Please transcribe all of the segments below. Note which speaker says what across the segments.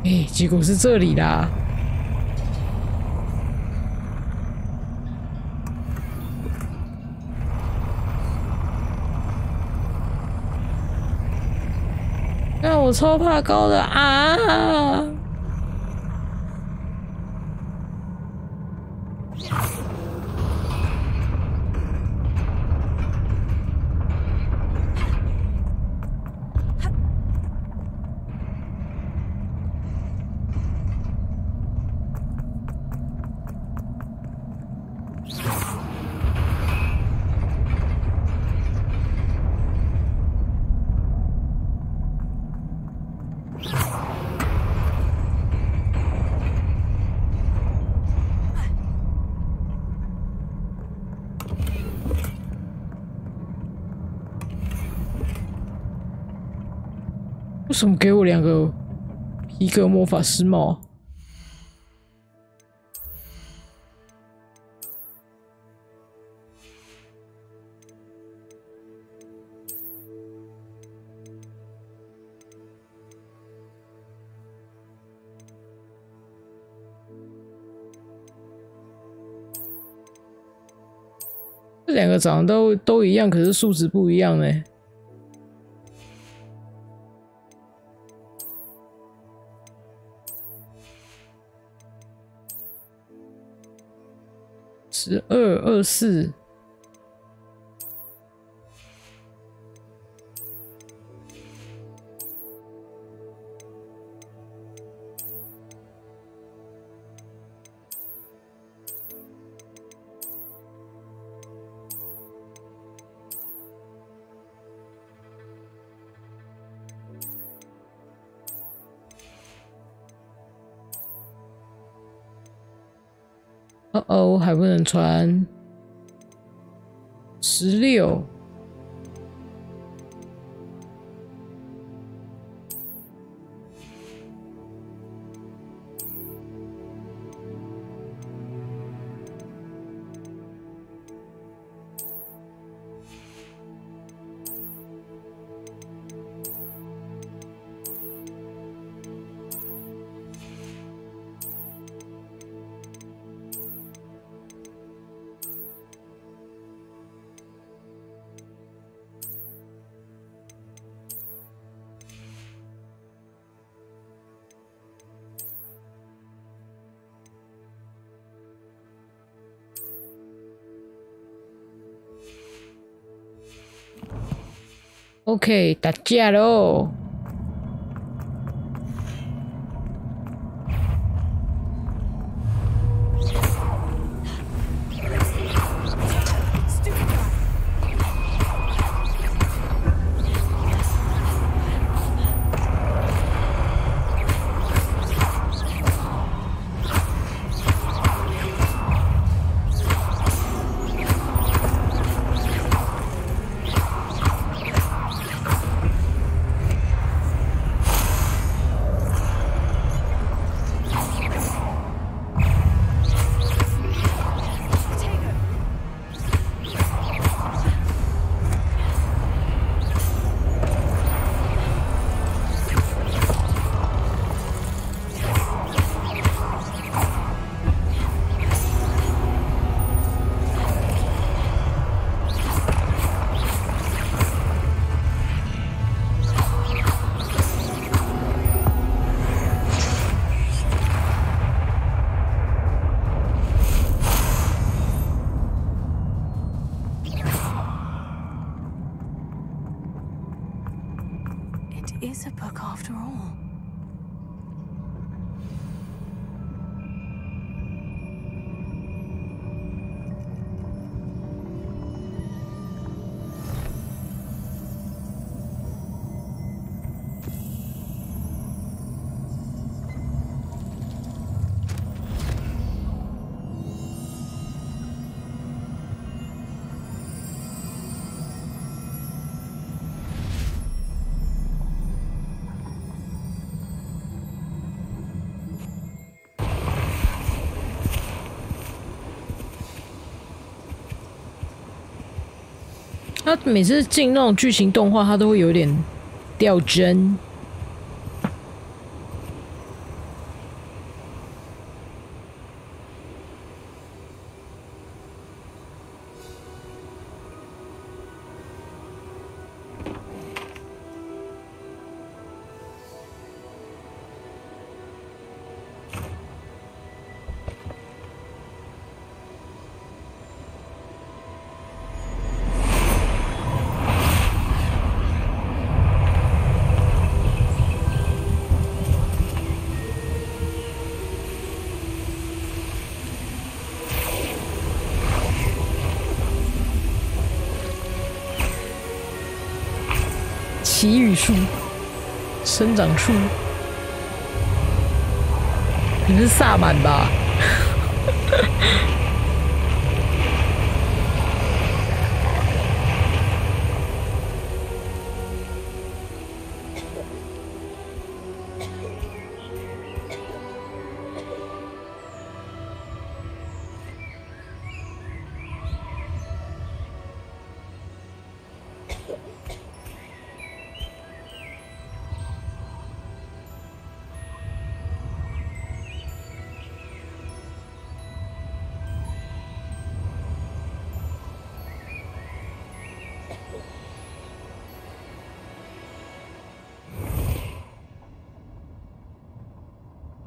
Speaker 1: 哎，结果是这里啦。那我超怕高的啊！为什么给我2个皮革魔法师帽？这2个长得都一样，可是数值不一样呢。12、24。哦，还不能穿。16。OK， 打架喽！Is
Speaker 2: a book after all.
Speaker 1: 他每次进那种剧情动画，他都会有点掉帧。奇雨树、生长树，你是萨满吧？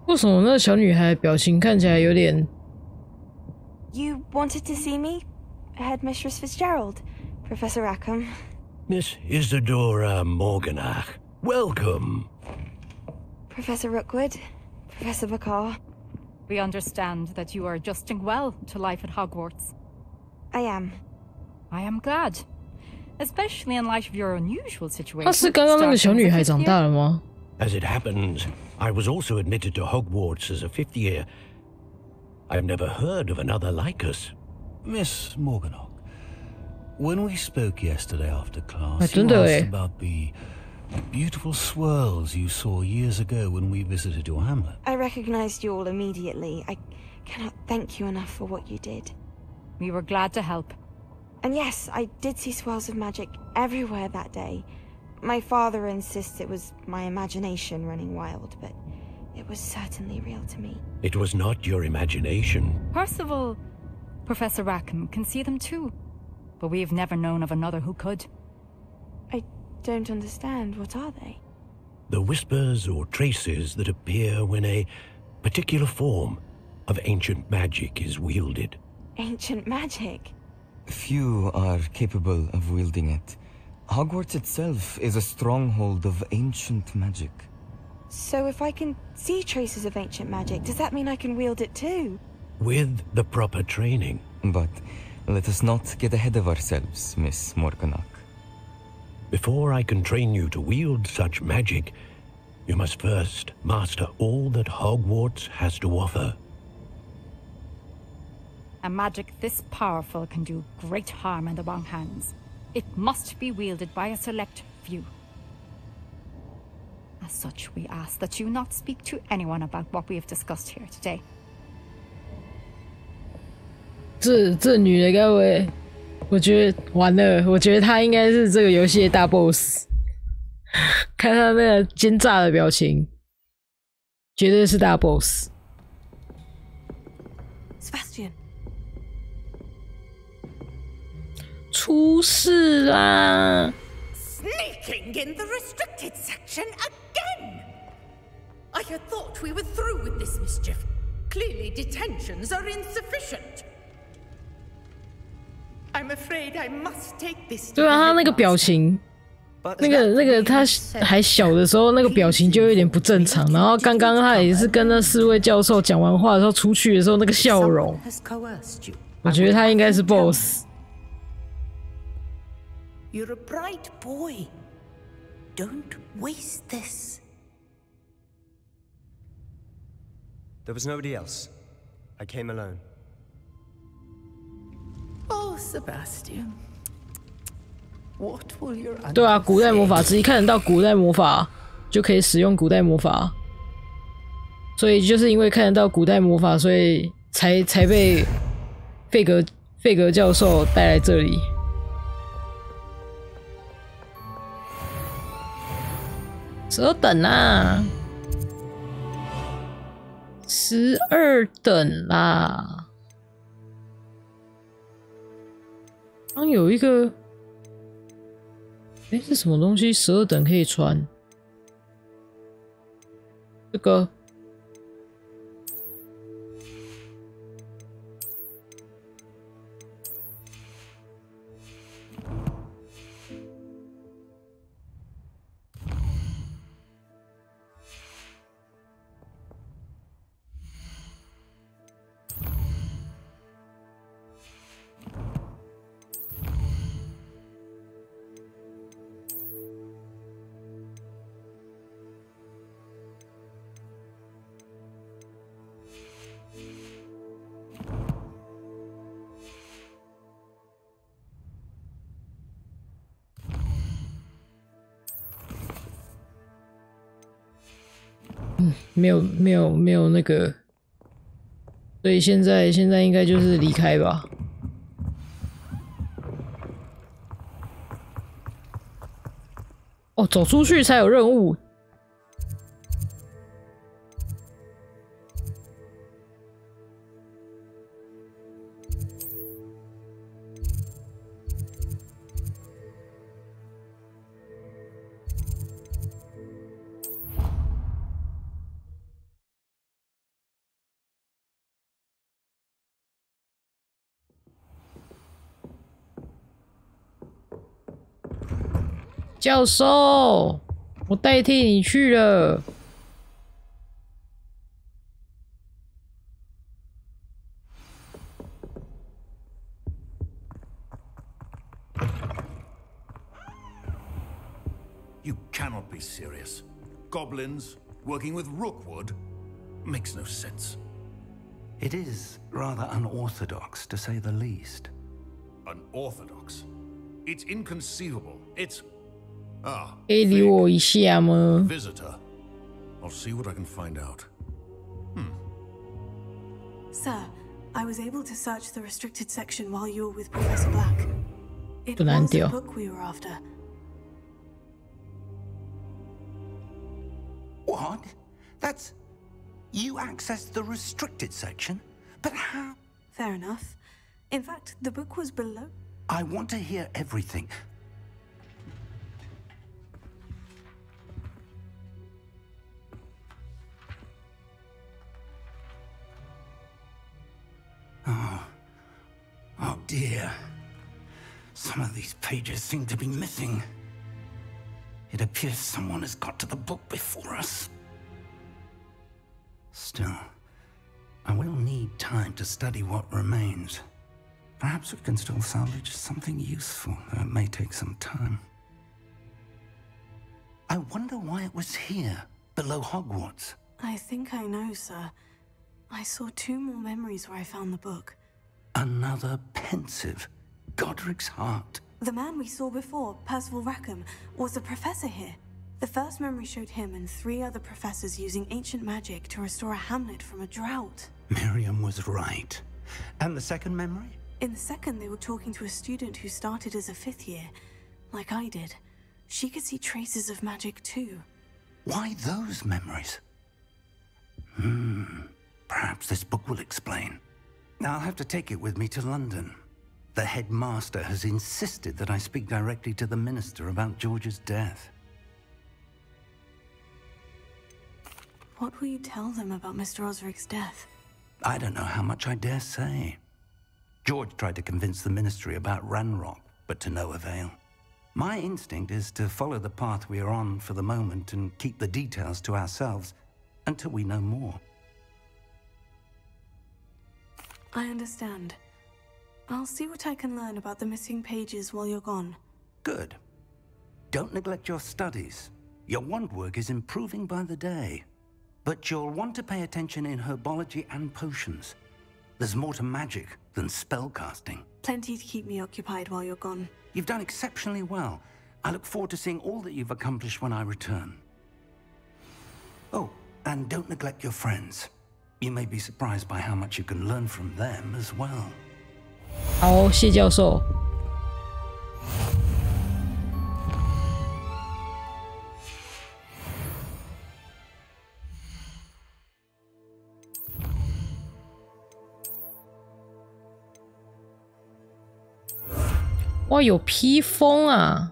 Speaker 1: 为什么那小女孩表情看起来有点
Speaker 2: You wanted to see me? Headmistress Fitzgerald, Professor Rackham.
Speaker 3: Miss Isadora Morganach, welcome.
Speaker 2: Professor Rookwood, Professor Bakar.
Speaker 4: We understand that you are adjusting well to life at Hogwarts.
Speaker 2: I am.
Speaker 4: I am glad. Especially in light of your unusual situation.
Speaker 1: 她是刚刚那个小女孩长大了吗？
Speaker 3: As it happens, I was also admitted to Hogwarts as a fifth year. I've never heard of another like us.
Speaker 5: Miss Morganock, when we spoke yesterday after class, you
Speaker 1: 真的
Speaker 5: asked about the beautiful swirls you saw years ago when we visited your hamlet.
Speaker 2: I recognized you all immediately. I cannot thank you enough for what you did.
Speaker 4: We were glad to help.
Speaker 2: And yes, I did see swirls of magic everywhere that day. My father insists it was my imagination running wild, but it was certainly real to me.
Speaker 3: It was not your imagination.
Speaker 4: Percival, Professor Rackham can see them too. But we have never known of another who could.
Speaker 2: I don't understand. What are they?
Speaker 3: The whispers or traces that appear when a particular form of ancient magic is wielded.
Speaker 2: Ancient magic?
Speaker 6: Few are capable of wielding it. Hogwarts itself is a stronghold of ancient magic.
Speaker 2: So if I can see traces of ancient magic, does that mean I can wield it too?
Speaker 3: With the proper training.
Speaker 6: But let us not get ahead of ourselves, Miss Morganock.
Speaker 3: Before I can train you to wield such magic, you must first master all that Hogwarts has to offer.
Speaker 4: A magic this powerful can do great harm in the wrong hands. It must be wielded by a select few. As such, we ask that you not speak to anyone about what we have discussed here today.
Speaker 1: 这女的该不会？我觉得完了，我觉得她应该是这个游戏的大 boss。看她那个奸诈的表情，绝对是大 boss。Sebastian. 出事啦！
Speaker 7: Sneaking in the restricted section again! I had thought we were through with this mischief. Clearly detentions are insufficient. I'm afraid I must take this.
Speaker 1: 对啊，他那个表情，那个他还小的时候，那个表情就有点不正常。然后刚刚他也是跟那四位教授讲完话的时候出去的时候，那个笑容，我觉得他应该是 boss。
Speaker 7: You're a bright boy. Don't waste this.
Speaker 8: There was nobody else. I came alone.
Speaker 7: Oh, Sebastian. What will your
Speaker 1: 对啊，古代魔法师一看得到古代魔法，就可以使用古代魔法。所以就是因为看得到古代魔法，所以才被费格教授带来这里。 12等啦，12等啦。刚有一个，是什么东西？12等可以穿。这个。没有那个，所以现在应该就是离开吧。哦，走出去才有任务。教授，我代替你去了。
Speaker 5: You cannot be serious. Goblins working with Rookwood makes no sense.
Speaker 9: It is rather unorthodox, to say the least.
Speaker 5: Unorthodox? It's inconceivable. It's...
Speaker 1: 可以理我一下吗？
Speaker 5: Visitor. I'll see what I can find out.
Speaker 10: Sir, I was able to search the restricted section while you were with Professor Black. It was the book we were after.
Speaker 9: What? That's... You accessed the restricted section? But how?
Speaker 10: Fair enough. In fact, the book was below...
Speaker 9: I want to hear everything. Oh dear. Some of these pages seem to be missing. It appears someone has got to the book before us. Still, I will need time to study what remains. Perhaps we can still salvage something useful, though it may take some time. I wonder why it was here, below Hogwarts.
Speaker 10: I think I know, sir. I saw 2 more memories where I found the book.
Speaker 9: Another pensive. Godric's heart.
Speaker 10: The man we saw before, Percival Rackham, was a professor here. The first memory showed him and 3 other professors using ancient magic to restore a hamlet from a drought.
Speaker 9: Miriam was right. And the second memory?
Speaker 10: In the second, they were talking to a student who started as a 5th year, like I did. She could see traces of magic too.
Speaker 9: Why those memories? Perhaps this book will explain. I'll have to take it with me to London. The headmaster has insisted that I speak directly to the minister about George's death.
Speaker 10: What will you tell them about Mr. Osric's death?
Speaker 9: I don't know how much I dare say. George tried to convince the ministry about Ranrock, but to no avail. My instinct is to follow the path we are on for the moment and keep the details to ourselves until we know more.
Speaker 10: I understand. I'll see what I can learn about the missing pages while you're gone.
Speaker 9: Good. Don't neglect your studies. Your wand work is improving by the day. But you'll want to pay attention in herbology and potions. There's more to magic than spellcasting.
Speaker 10: Plenty to keep me occupied while you're gone.
Speaker 9: You've done exceptionally well. I look forward to seeing all that you've accomplished when I return. Oh, and don't neglect your friends. You may be surprised by how much you can learn from them as well.
Speaker 1: 好，谢教授。哇，有披风啊！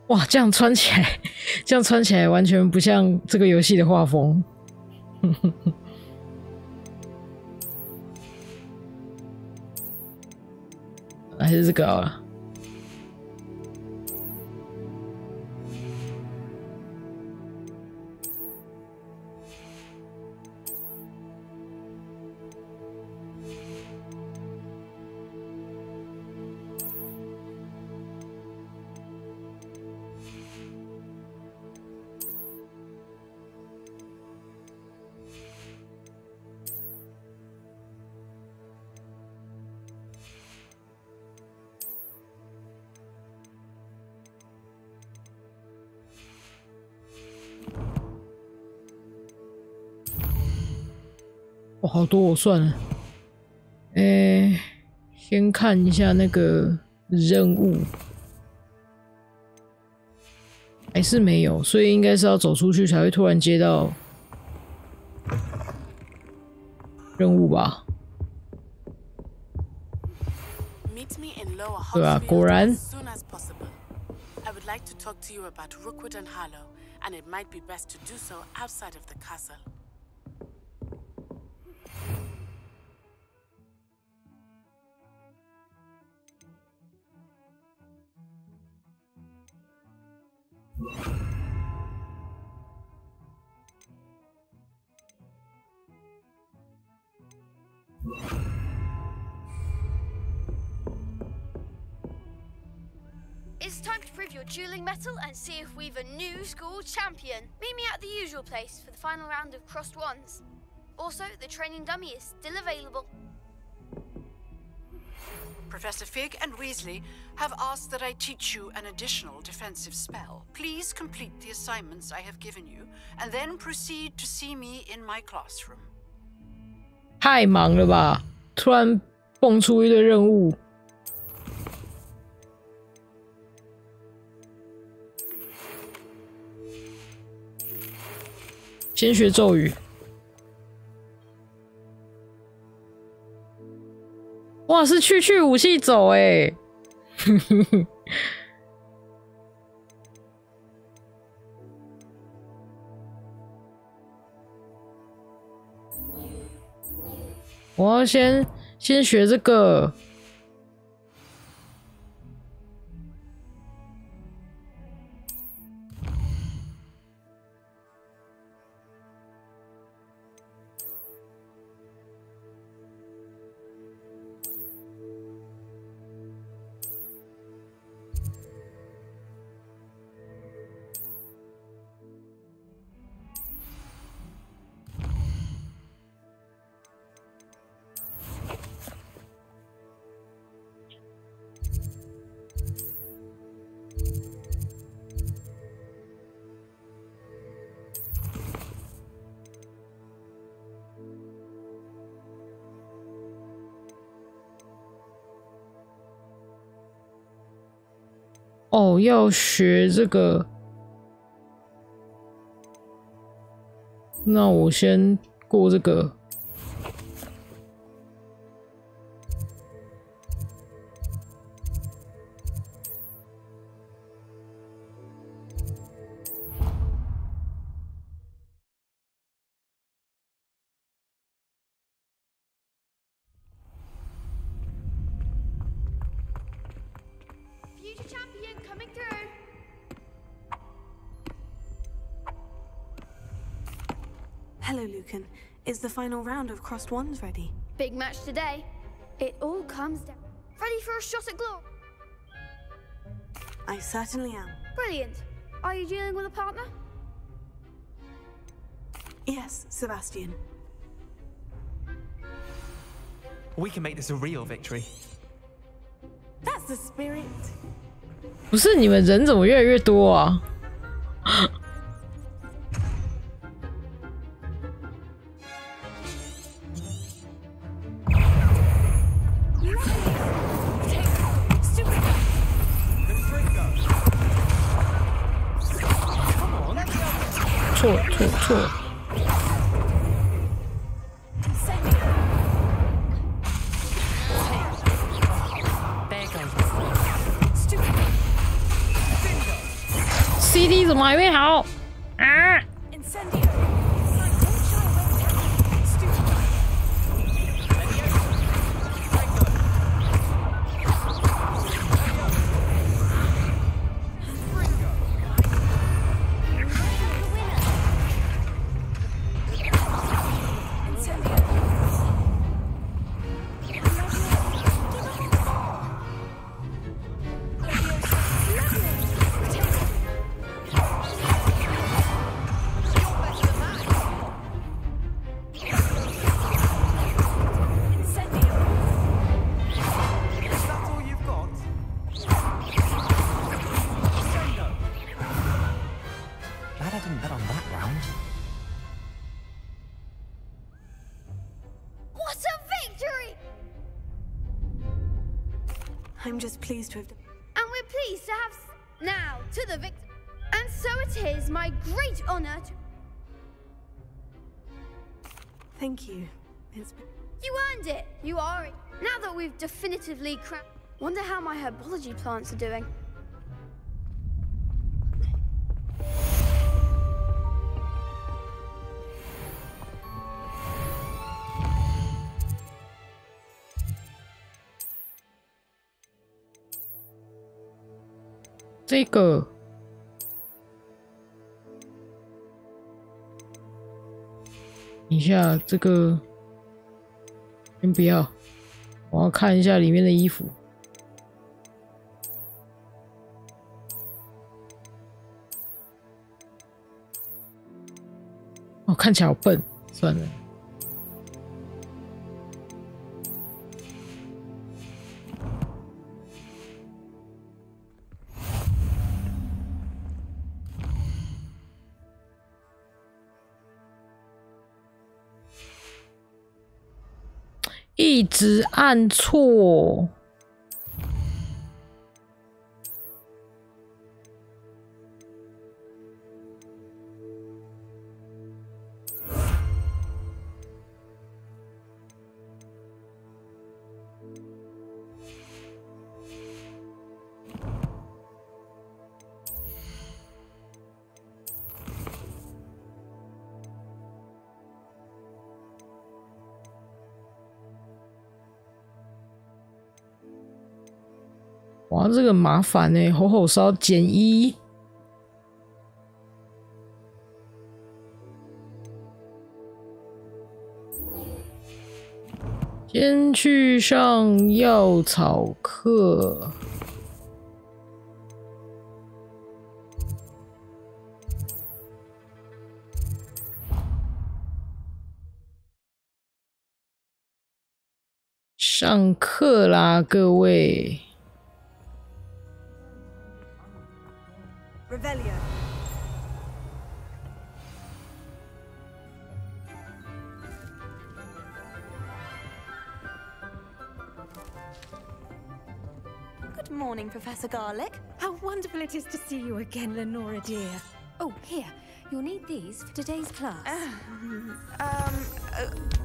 Speaker 1: 哇，这样穿起来，这样穿起来完全不像这个游戏的画风。还是这个好了。哦，好多，我算了。先看一下那个任务，还是没有，所以应该是要走出去才会突然接到任务吧？对吧？果然。
Speaker 11: I would like to talk to you about Rookwood and Harlow, and it might be best to do so outside of the castle.
Speaker 12: It's time to prove your dueling mettle and see if we've a new school champion. Meet me at the usual place for the final round of crossed wands. Also, the training dummy is still available.
Speaker 11: Professor Fig and Weasley have asked that I teach you an additional defensive spell. Please complete the assignments I have given you, and then proceed to see me in my classroom.
Speaker 1: 太忙了吧！突然蹦出一堆任务。先学咒语。哇，是去武器走哎！我要先学这个。哦，要学这个，那我先过这个。
Speaker 10: Hello, Lucan. Is the final round of crossed wands ready?
Speaker 12: Big match today. It all comes down. Ready for a shot at glory?
Speaker 10: I certainly am.
Speaker 12: Brilliant. Are you dealing with a partner?
Speaker 10: Yes, Sebastian.
Speaker 13: We can make this a real victory.
Speaker 10: That's the spirit.
Speaker 1: 不是，你们人怎么越来越多啊？错。CD 怎么还没好啊？
Speaker 10: I'm just pleased to have.
Speaker 12: And we're pleased to have now to the victor. And so it is my great honor to.
Speaker 10: Thank you.
Speaker 12: You earned it. You are it. Now that we've definitively crowned. Wonder how my herbology plants are doing.
Speaker 1: 这个等一下，这个先不要，我要看一下里面的衣服。哦，看起来好笨，算了。一直按错。哇，这个麻烦欸，吼吼烧减1。先去上药草课。上课啦，各位。
Speaker 10: Revelio.
Speaker 14: Good morning, Professor Garlic.
Speaker 15: How wonderful it is to see you again, Lenora dear. Oh, here. You'll need these for today's class.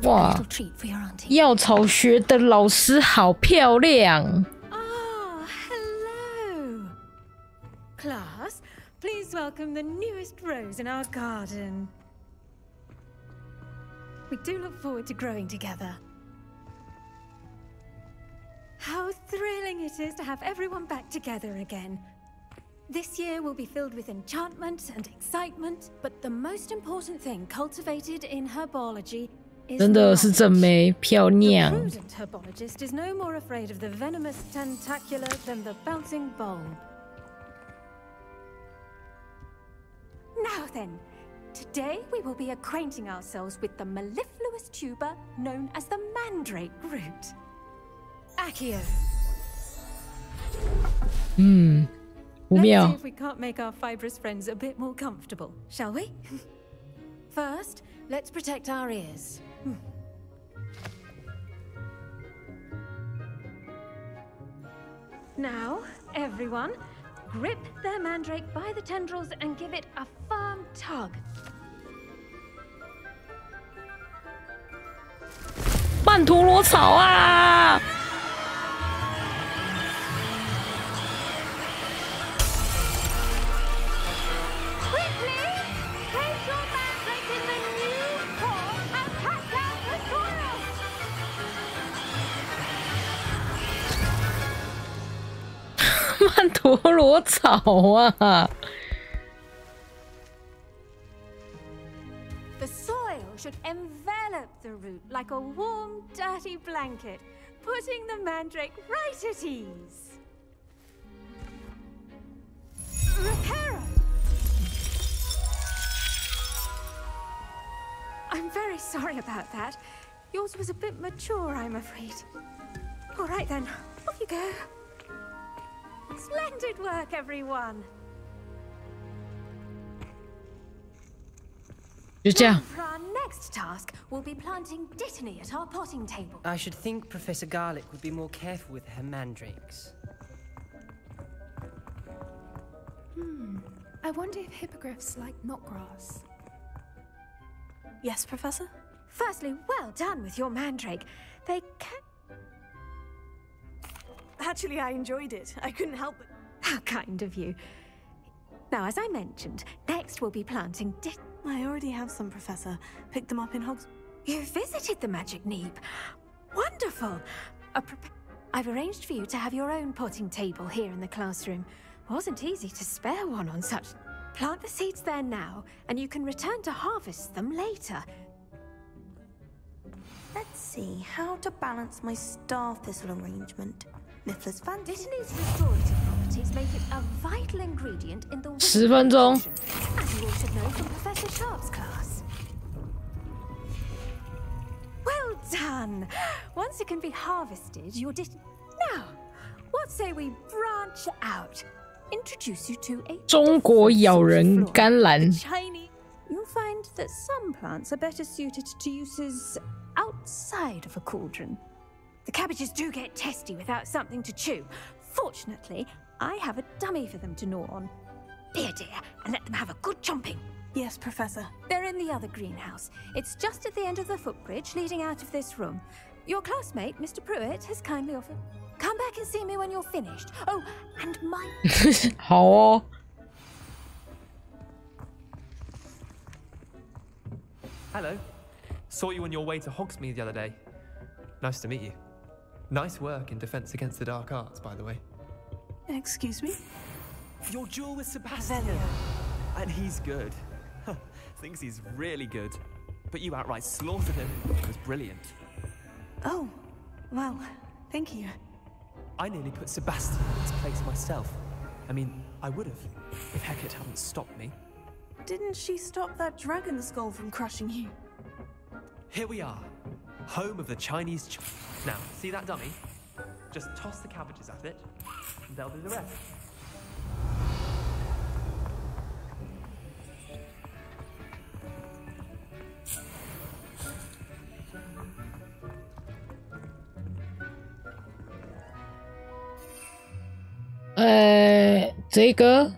Speaker 1: 哇，药草学的老师好漂亮。
Speaker 15: Oh, hello. Class, please welcome the newest rose in our garden. We do look forward to growing together. How thrilling it is to have everyone back together again. This year will be filled with enchantment and excitement, but the most important thing cultivated in herbology is
Speaker 1: 真的是正妹，漂亮。
Speaker 15: The prudent herbologist is no more afraid of the venomous tentacula than the bouncing bulb. Now then, today we will be acquainting ourselves with the mellifluous tuber known as the mandrake root. Accio.
Speaker 1: 不妙。
Speaker 15: Let's see if we can't make our fibrous friends a bit more comfortable, shall we? First, let's protect our ears. Now, everyone, grip their mandrake by the tendrils and give it a firm tug.
Speaker 1: 曼陀罗草啊！ 曼陀罗草啊！
Speaker 15: The soil should envelop the root like a warm, dirty blanket, putting the mandrake right at ease. Reparo! I'm very sorry about that. Yours was a bit mature, I'm afraid. All right then, off you go. Splendid work, everyone.
Speaker 1: 就这样。
Speaker 15: For our next task, we'll be planting dittany at our potting table.
Speaker 13: I should think Professor Garlic would be more careful with her mandrakes.
Speaker 15: wonder if hippogriffs like knotgrass.
Speaker 10: Yes, Professor?
Speaker 15: Firstly, well done with your mandrake. They can...
Speaker 10: Actually, I enjoyed it. I couldn't help but...
Speaker 15: How kind of you. Now, as I mentioned, next we'll be planting
Speaker 10: I already have some, Professor. Picked them up in Hogs...
Speaker 15: You visited the Magic Neep. Wonderful. I've arranged for you to have your own potting table here in the classroom. Wasn't easy to spare one on such... Plant the seeds there now, and you can return to harvest them later.
Speaker 2: Let's see, how to balance my star thistle arrangement. Niffler's fancy.
Speaker 15: Dittany's restorative properties make it a vital ingredient in the...
Speaker 1: 10分钟。
Speaker 15: As you all should know from Professor Sharp's class. Well done! Once it can be harvested, your Now, what say we branch out? Introduce you to a
Speaker 1: 中国咬人甘蓝。
Speaker 15: Chinese. You'll find that some plants are better suited to uses outside of a cauldron. The cabbages do get testy without something to chew. Fortunately, I have a dummy for them to gnaw on. Be a dear and let them have a good chomping.
Speaker 10: Yes, Professor.
Speaker 15: They're in the other greenhouse. It's just at the end of the footbridge leading out of this room. Your classmate, Mr. Pruitt, has kindly offered. Come back and see me when you're finished. Oh, and my...
Speaker 1: 好哦。
Speaker 13: Hello. Saw you on your way to Hogsmeade the other day. Nice to meet you. Nice work in Defense Against the Dark Arts, by the way.
Speaker 10: Excuse me?
Speaker 13: Your duel with Sebastian. And he's good. Thinks he's really good. But you outright slaughtered him. It was brilliant.
Speaker 10: Oh, well, thank you.
Speaker 13: I nearly put Sebastian in his place myself. I mean, I would have, if Hecate hadn't stopped me.
Speaker 10: Didn't she stop that dragon skull from crushing you?
Speaker 13: Here we are, home of the Chinese. Now, see that dummy? Just toss the cabbages at it, and they'll do the rest.
Speaker 1: 这个。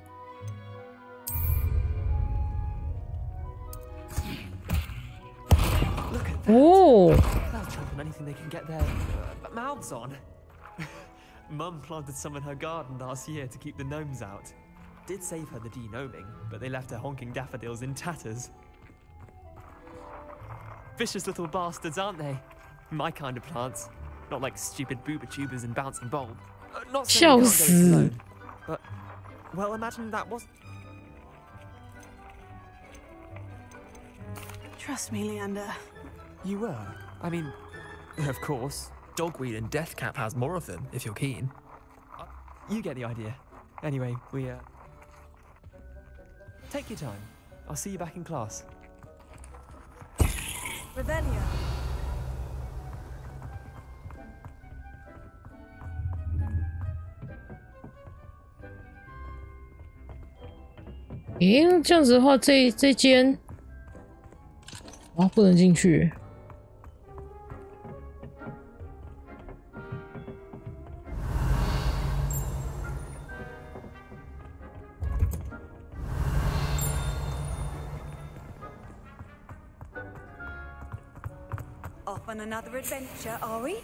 Speaker 1: Oh!
Speaker 13: They'll chomp on anything they can get their mouths on. Mum planted some in her garden last year to keep the gnomes out. Did save her the de-gnoming, but they left her honking daffodils in tatters. Vicious little bastards, aren't they? My kind of plants. Not like stupid booba tubers and bouncing bulb. Not saying you can't go it alone, but, well, imagine that was...
Speaker 10: Trust me, Leander.
Speaker 13: You were? I mean, of course. Dogweed and Deathcap has more of them, if you're keen. You get the idea. Anyway, we, take your time. I'll see you back in class.
Speaker 10: Revelio.
Speaker 1: 诶，这样子的话，这间啊不能进去。
Speaker 10: Off on another adventure, are we?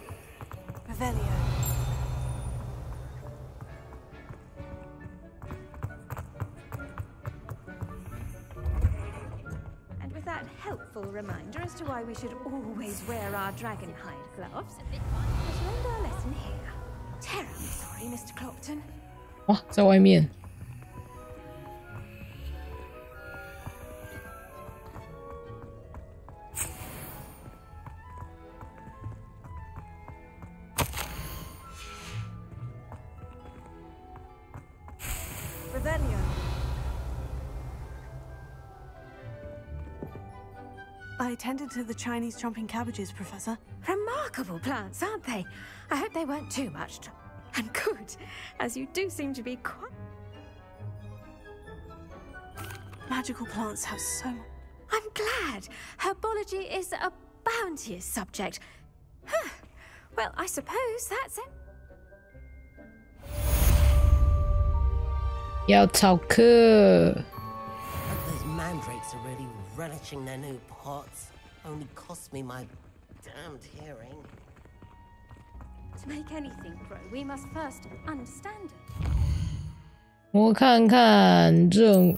Speaker 10: Revelio.
Speaker 15: And with that helpful reminder as to why we should always wear our dragon hide gloves, let's end our lesson here. Terribly sorry, Mr. Clopton.
Speaker 1: 哇，在外面。
Speaker 10: I tended to the Chinese chomping cabbages, Professor.
Speaker 15: Remarkable plants, aren't they? I hope they weren't too much and good, as you do seem to be quite...
Speaker 10: Magical plants have so...
Speaker 15: I'm glad. Herbology is a bounteous subject. Well, I suppose that's it.
Speaker 1: 要逃课。
Speaker 16: mandrakes are really relishing their new pots. Only cost me my damned hearing.
Speaker 15: To make anything grow, we must first understand it.
Speaker 1: 我看看任务。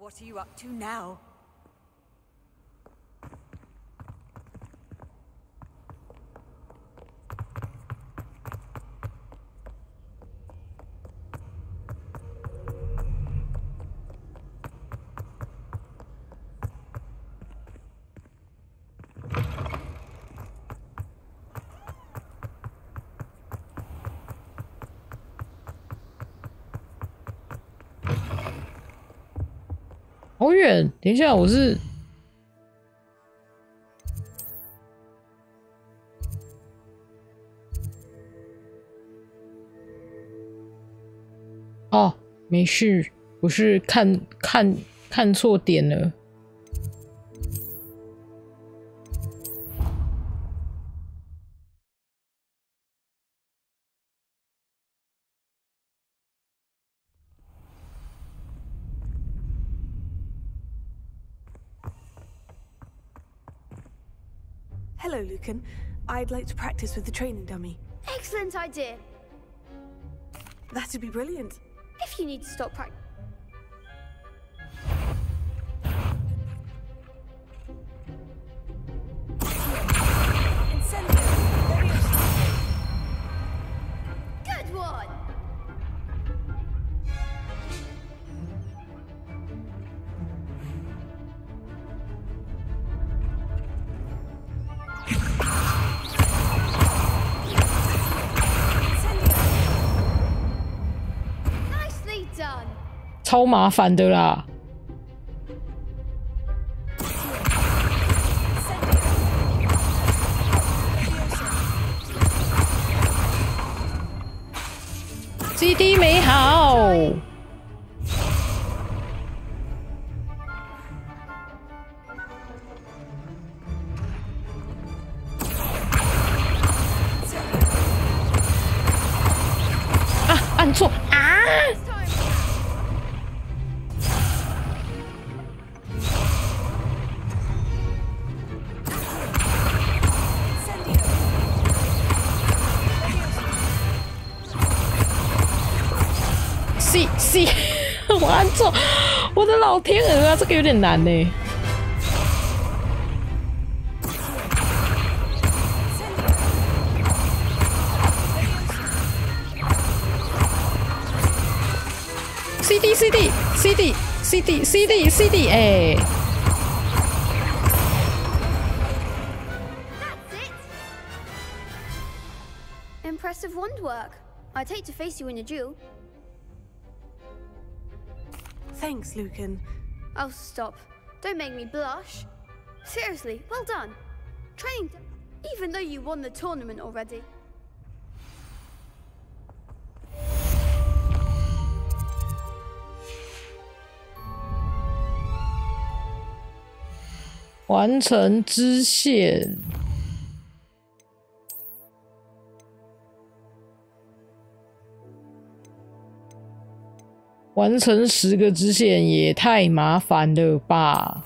Speaker 11: What are you up to now?
Speaker 1: 好远，等一下，我是哦，没事，我是看错点了。
Speaker 10: Hello, Lucan. I'd like to practice with the training dummy.
Speaker 12: Excellent idea.
Speaker 10: That'd be brilliant.
Speaker 12: If you need to stop practice. Good one. Done.
Speaker 1: 超麻烦的啦。CD 没好。啊，按错啊！ C， 我按错，我的老天鹅啊，这个有点难呢。CD， 哎。
Speaker 12: Impressive wand work. I'd hate to face you in a duel.
Speaker 10: Thanks, Lucan.
Speaker 12: Oh, stop. Don't make me blush. Seriously, well done. Training, even though you won the tournament already.
Speaker 1: 完成支线。完成10个支线也太麻烦了吧！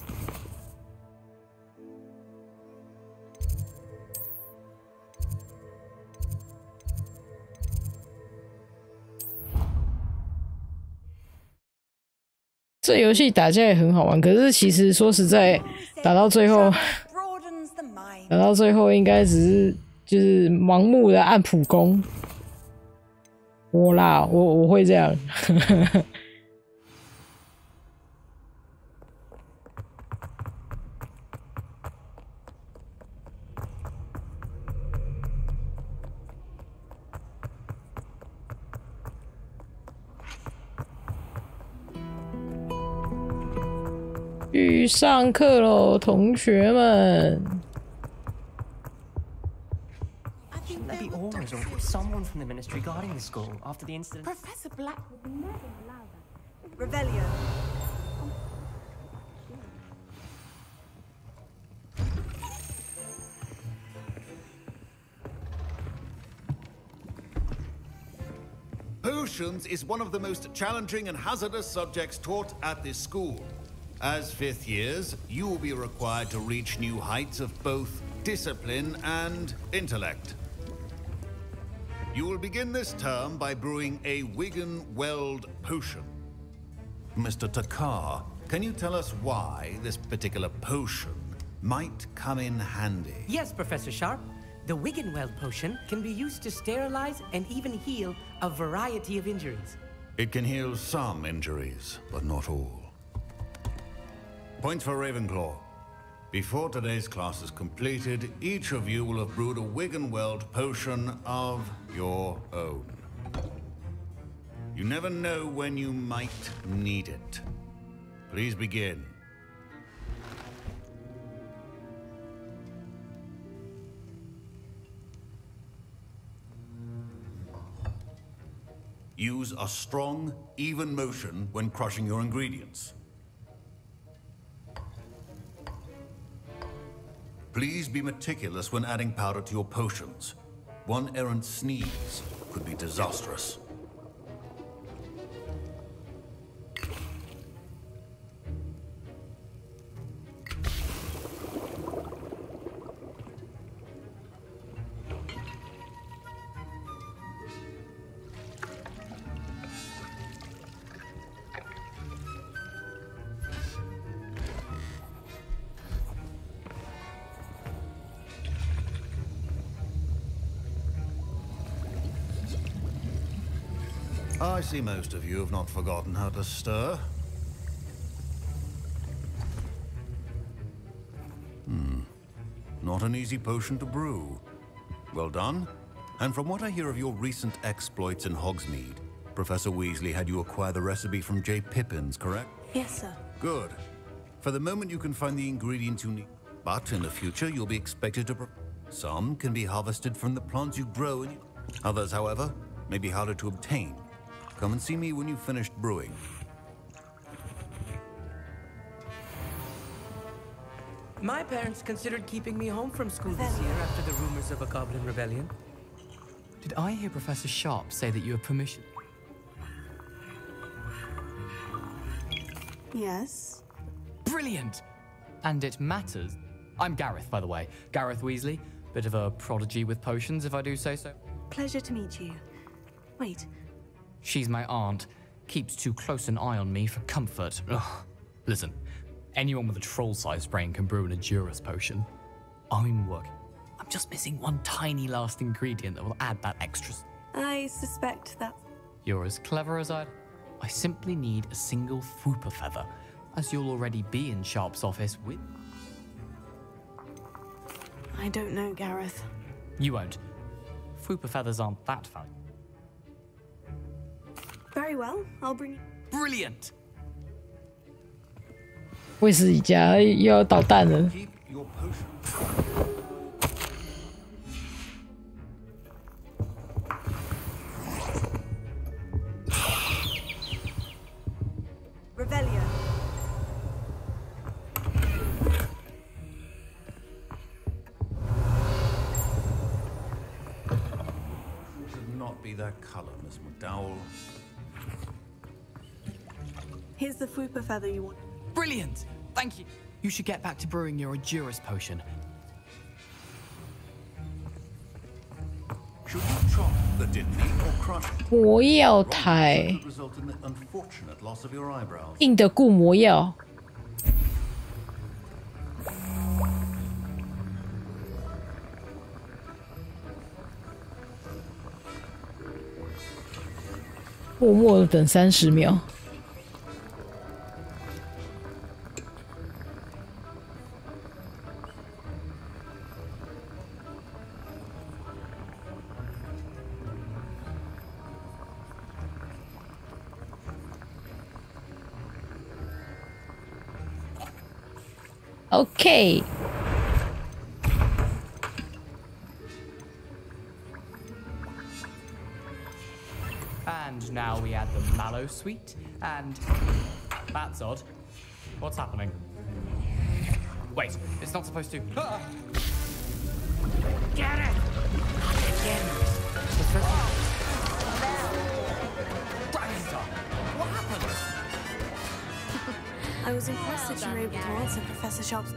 Speaker 1: 这游戏打架也很好玩，可是其实说实在，打到最后应该只是就是盲目的按普攻。我会这样。去上课喽，同学们。
Speaker 13: Shouldn't there be orders or someone from the ministry guarding the school after the incident?
Speaker 10: Professor Black would never allow that. Revelio.
Speaker 5: Potions is one of the most challenging and hazardous subjects taught at this school. As fifth years, you will be required to reach new heights of both discipline and intellect. You will begin this term by brewing a Wigan-Weld potion. Mr. Takar, can you tell us why this particular potion might come in handy?
Speaker 17: Yes, Professor Sharp. The Wigan-Weld potion can be used to sterilize and even heal a variety of injuries.
Speaker 5: It can heal some injuries, but not all. Point for Ravenclaw. Before today's class is completed, each of you will have brewed a Wigan-Weld potion of your own. You never know when you might need it. Please begin. Use a strong, even motion when crushing your ingredients. Please be meticulous when adding powder to your potions. One errant sneeze could be disastrous. I see most of you have not forgotten how to stir. Not an easy potion to brew. Well done. And from what I hear of your recent exploits in Hogsmeade, Professor Weasley had you acquire the recipe from J. Pippin's, correct?
Speaker 10: Yes, sir.
Speaker 5: Good. For the moment you can find the ingredients you need. But in the future you'll be expected to... Some can be harvested from the plants you grow in... Others, however, may be harder to obtain. Come and see me when you've finished brewing.
Speaker 17: My parents considered keeping me home from school this year after the rumors of a goblin rebellion.
Speaker 18: Did I hear Professor Sharp say that you have permission?
Speaker 10: Yes.
Speaker 18: Brilliant! And it matters. I'm Gareth, by the way. Gareth Weasley. Bit of a prodigy with potions, if I do say so.
Speaker 10: Pleasure to meet you. Wait.
Speaker 18: She's my aunt. Keeps too close an eye on me for comfort. Ugh. Listen, anyone with a troll-sized brain can brew an Edurus potion. I'm just missing one tiny last ingredient that will add that extra...
Speaker 10: I suspect that...
Speaker 18: You're as clever as I simply need a single Fwooper feather, as you'll already be in Sharp's office with...
Speaker 10: I don't know, Gareth.
Speaker 18: You won't. Fwooper feathers aren't that valuable.
Speaker 10: Very well, I'll bring...
Speaker 18: Brilliant!
Speaker 1: 卫斯理家又要捣蛋了。
Speaker 10: Revelio.
Speaker 5: Should not be that color, Miss McDowell.
Speaker 10: Here's the Fwooper feather you want.
Speaker 18: Brilliant! Thank you. You should get back to brewing your Edurus potion.
Speaker 5: Should you chop the Diddley or crush it?
Speaker 1: 魔药台，
Speaker 5: Result in the unfortunate loss of your eyebrows.
Speaker 1: 硬的固魔药。默默的等30秒。OK。And
Speaker 18: now we add the mallow sweet, and that's odd. What's happening? Wait, it's not supposed to. Ah!
Speaker 17: Get it! Again.
Speaker 18: What happened?
Speaker 10: I was impressed that you were able to answer Professor Sharp's.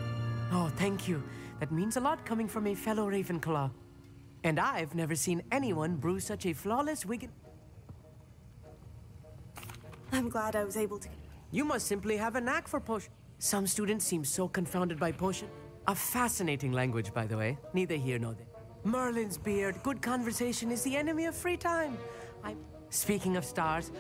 Speaker 17: Oh, thank you. That means a lot coming from a fellow Ravenclaw. And I've never seen anyone brew such a flawless Wigan.
Speaker 10: I'm glad I was able to.
Speaker 17: You must simply have a knack for potion. Some students seem so confounded by potion. A fascinating language, by the way. Neither here nor there. Merlin's beard. Good conversation is the enemy of free time. Speaking of stars.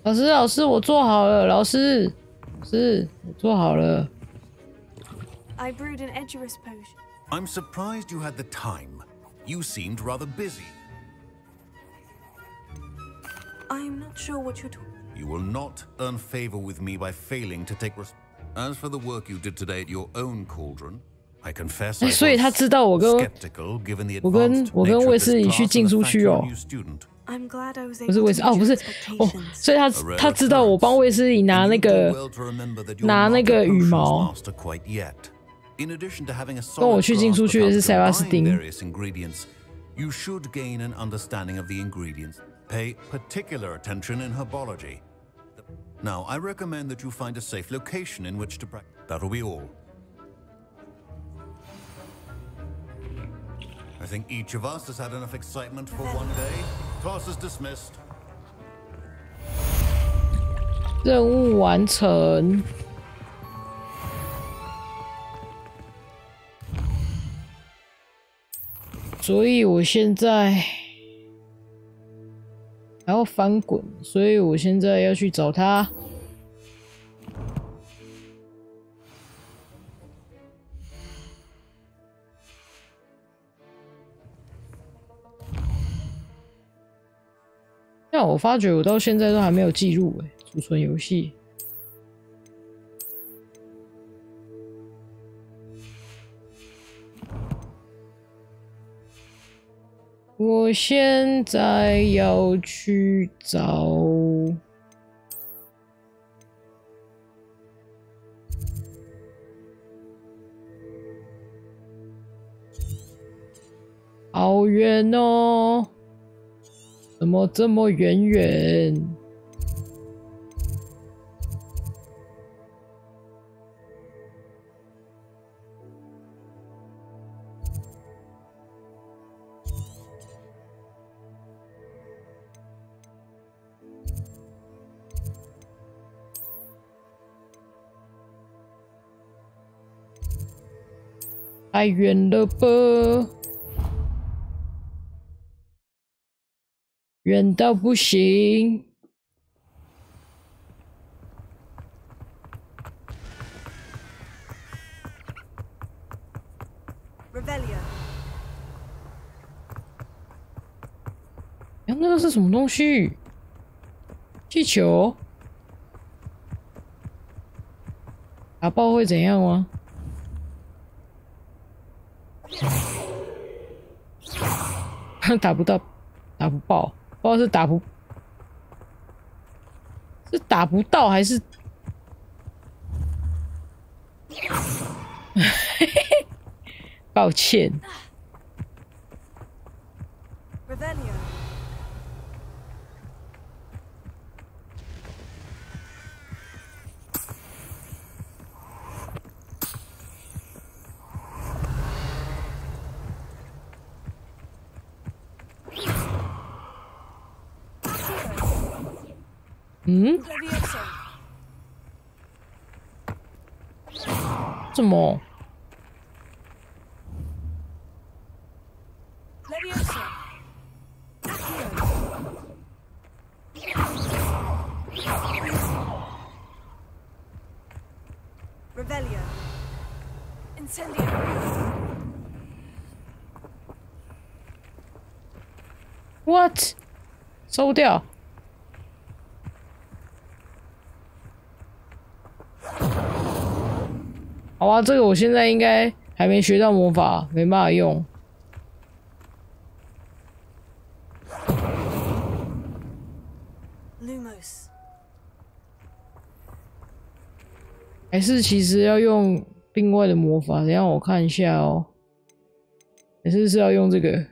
Speaker 1: 老师，老师，我做好了。老师，老师，我做好了。
Speaker 10: I brewed an Edgerus potion.
Speaker 5: I'm surprised you had the time. You seemed rather busy.
Speaker 10: I'm not sure what you're talking.
Speaker 5: You will not earn favor with me by failing to take As for the work you did today at your own cauldron, I confess I was
Speaker 1: 所以他知道我跟
Speaker 5: skeptical given the advanced
Speaker 1: 我跟
Speaker 5: nature
Speaker 1: 卫
Speaker 5: of
Speaker 1: 斯理
Speaker 5: this
Speaker 1: 去
Speaker 5: class
Speaker 1: 禁
Speaker 5: and
Speaker 1: 书
Speaker 5: the fact
Speaker 1: 区
Speaker 5: you're
Speaker 1: 哦
Speaker 5: a new student.
Speaker 10: I'm glad I was
Speaker 1: 不
Speaker 10: able
Speaker 1: 是
Speaker 10: to
Speaker 1: 卫斯哦，不
Speaker 10: meet
Speaker 1: 是
Speaker 10: your
Speaker 1: 哦，
Speaker 10: expectations.
Speaker 1: 所以他知道我帮卫斯理拿那个 拿那个羽毛，
Speaker 5: Quite yet. In addition to having a
Speaker 1: 跟我
Speaker 5: solid
Speaker 1: 去禁书
Speaker 5: grasp
Speaker 1: 区
Speaker 5: of
Speaker 1: 的
Speaker 5: how
Speaker 1: 是
Speaker 5: to
Speaker 1: 塞巴斯
Speaker 5: combine
Speaker 1: 汀。
Speaker 5: various ingredients, you should gain an understanding of the ingredients. Pay particular attention in herbology. Now, I recommend that you find a safe location in which to practice. That'll be all. I think each of us has had enough excitement for one day. Class is dismissed.
Speaker 1: 任务完成。所以我现在还要翻滚，所以我现在要去找他。但我发觉我到现在都还没有记录储存游戏。我现在要去找好远哦，怎么这么远？太远了吧，远到不行。那个是什么东西？气球？打爆会怎样吗？打不到，打不爆，不知道是打不到还是抱歉。嗯？怎么？What？ 收掉。好啊，这个我现在应该还没学到魔法，没办法用。
Speaker 10: Lumos，
Speaker 1: 还是其实要用另外的魔法？等一下我看一下哦。还是要用这个。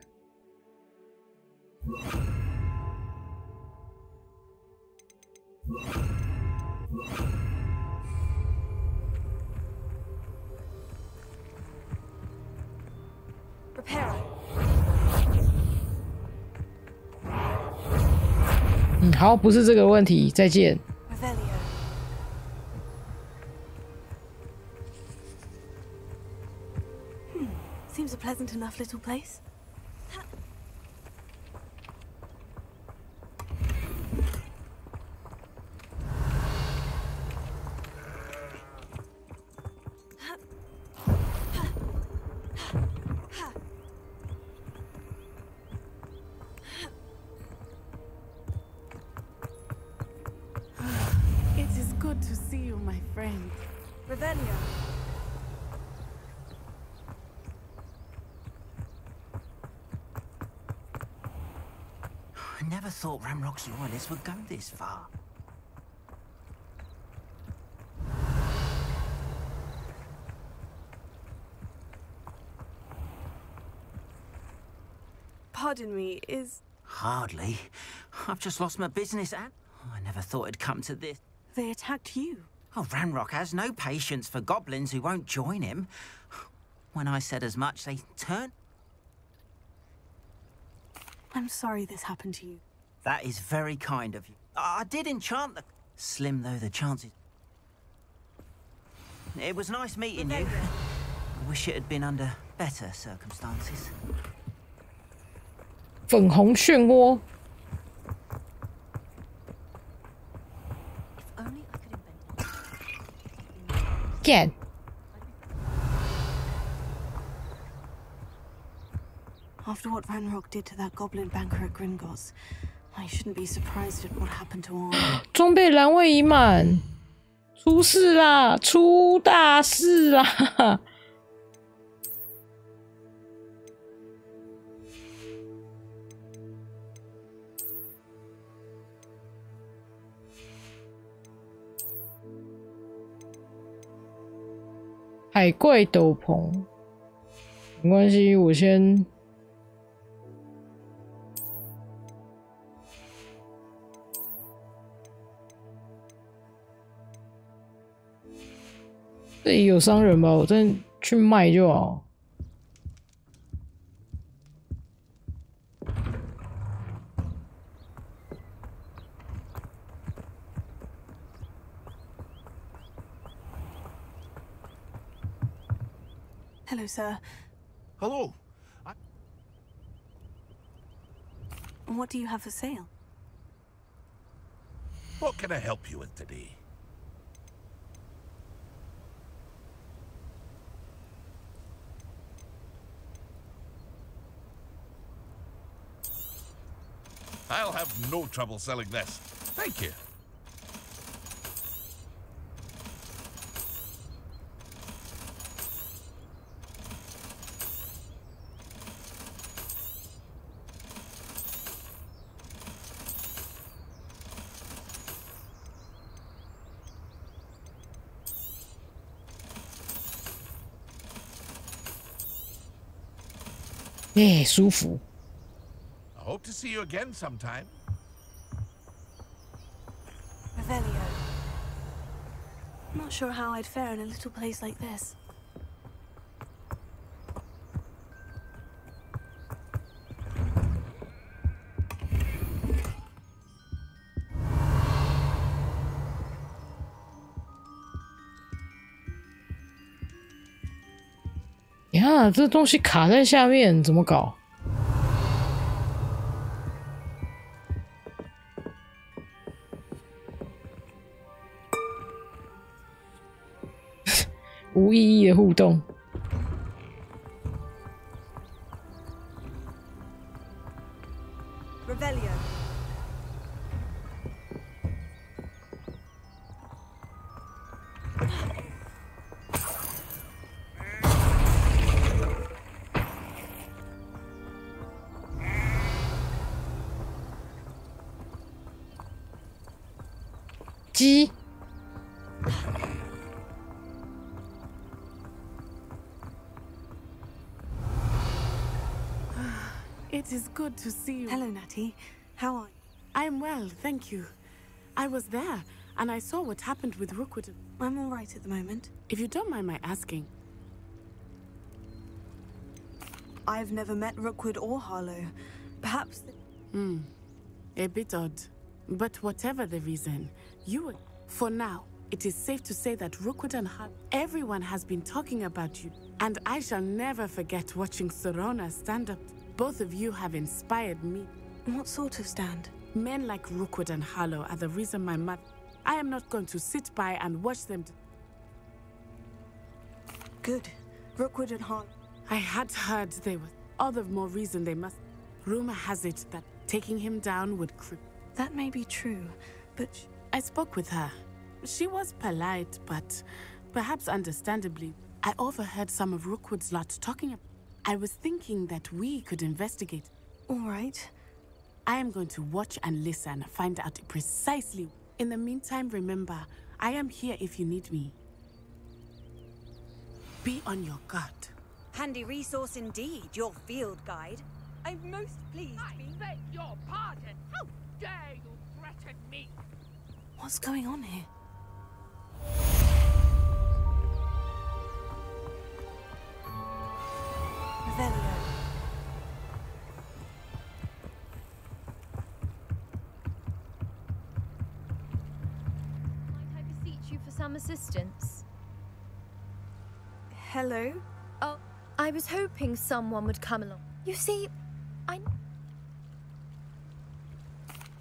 Speaker 1: 好，不是这个问题，再见。
Speaker 10: Seems a pleasant enough little place.
Speaker 19: It is good to see you, my friend.
Speaker 10: Revelio.
Speaker 20: I never thought Ranrock's loyalists would go this far.
Speaker 10: Pardon me, is...
Speaker 20: Hardly. I've just lost my business and... I never thought it'd come to this.
Speaker 10: They attacked you?
Speaker 20: Oh, Ranrock has no patience for goblins who won't join him. When I said as much, they turned...
Speaker 10: I'm sorry this happened to you.
Speaker 20: That is very kind of you. I did enchant the... Slim though the chances... It was nice meeting you. I wish it had been under better circumstances.
Speaker 1: 粉红漩涡。干。
Speaker 10: After what Ranrock did to that goblin banker at Gringotts, I shouldn't be surprised at what happened to Arm.
Speaker 1: 装备栏位已满，出事啦！出大事啦！海怪斗篷，没关系，我先。这里有商人吧？我再去卖就好。
Speaker 10: Hello, sir.
Speaker 21: Hello.
Speaker 10: What do you have for sale?
Speaker 21: What can I help you with today? I'll have no trouble selling this. Thank you.
Speaker 1: I
Speaker 21: hope to see you again sometime.
Speaker 10: Revelio. Not sure how I'd fare in a little place like this.
Speaker 1: Yeah, 这东西卡在下面，怎么搞？无意义的互动。
Speaker 10: Revelio.
Speaker 1: 鸡。
Speaker 19: It is good to see you.
Speaker 10: Hello, Natty. How are you?
Speaker 19: I am well, thank you. I was there, and I saw what happened with Rookwood.
Speaker 10: I'm all right at the moment.
Speaker 19: If you don't mind my asking.
Speaker 10: I've never met Rookwood or Harlow. Perhaps...
Speaker 19: A bit odd. But whatever the reason, you... For now, it is safe to say that Rookwood and Harlow... Everyone has been talking about you, and I shall never forget watching Serona stand up. Both of you have inspired me.
Speaker 10: What sort of stand?
Speaker 19: Men like Rookwood and Harlow are the reason my mother... I am not going to sit by and watch them...
Speaker 10: Good. Rookwood and Harlow...
Speaker 19: I had heard they were... All the more reason they must... Rumor has it that taking him down would cripple...
Speaker 10: That may be true, but...
Speaker 19: I spoke with her. She was polite, but... Perhaps understandably, I overheard some of Rookwood's lot talking about... I was thinking that we could investigate.
Speaker 10: All right.
Speaker 19: I am going to watch and listen, find out precisely. In the meantime, remember, I am here if you need me. Be on your guard.
Speaker 6: Handy resource indeed, your field guide. I'm most pleased to be...
Speaker 7: I beg your pardon. How dare you threaten me?
Speaker 10: What's going on here? Revelio.
Speaker 22: Might I beseech you for some assistance?
Speaker 10: Hello?
Speaker 22: Oh, I was hoping someone would come along. You see,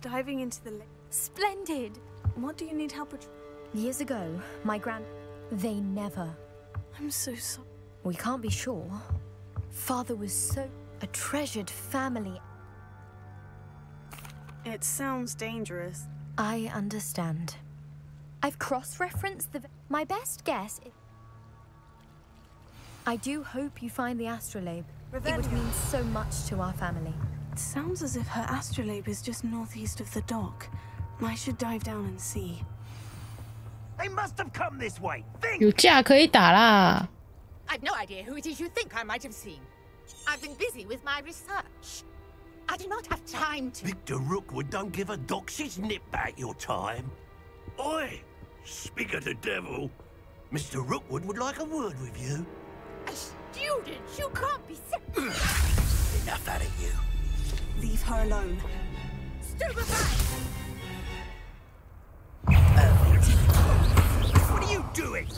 Speaker 10: Diving into the lake.
Speaker 22: Splendid!
Speaker 10: What do you need help with?
Speaker 22: Years ago, my they never.
Speaker 10: I'm so sorry.
Speaker 22: We can't be sure. Father was so... a treasured family.
Speaker 10: It sounds dangerous.
Speaker 22: I understand. I've cross-referenced the... My best guess is... I do hope you find the astrolabe. It would mean so much to our family.
Speaker 10: It sounds as if her astrolabe is just northeast of the dock. I should dive down and see.
Speaker 23: They must have come this way. Think.
Speaker 1: 有架可以打啦。
Speaker 7: I've no idea who it is you think I might have seen. I've been busy with my research. I do not have time to...
Speaker 23: Victor Rookwood don't give a doxy's nip back your time. Oi! Speak of the devil. Mr. Rookwood would like a word with you.
Speaker 7: A student? You can't be sick.
Speaker 23: Enough out of you.
Speaker 10: Leave her alone.
Speaker 7: Stupefy!
Speaker 23: What are you doing?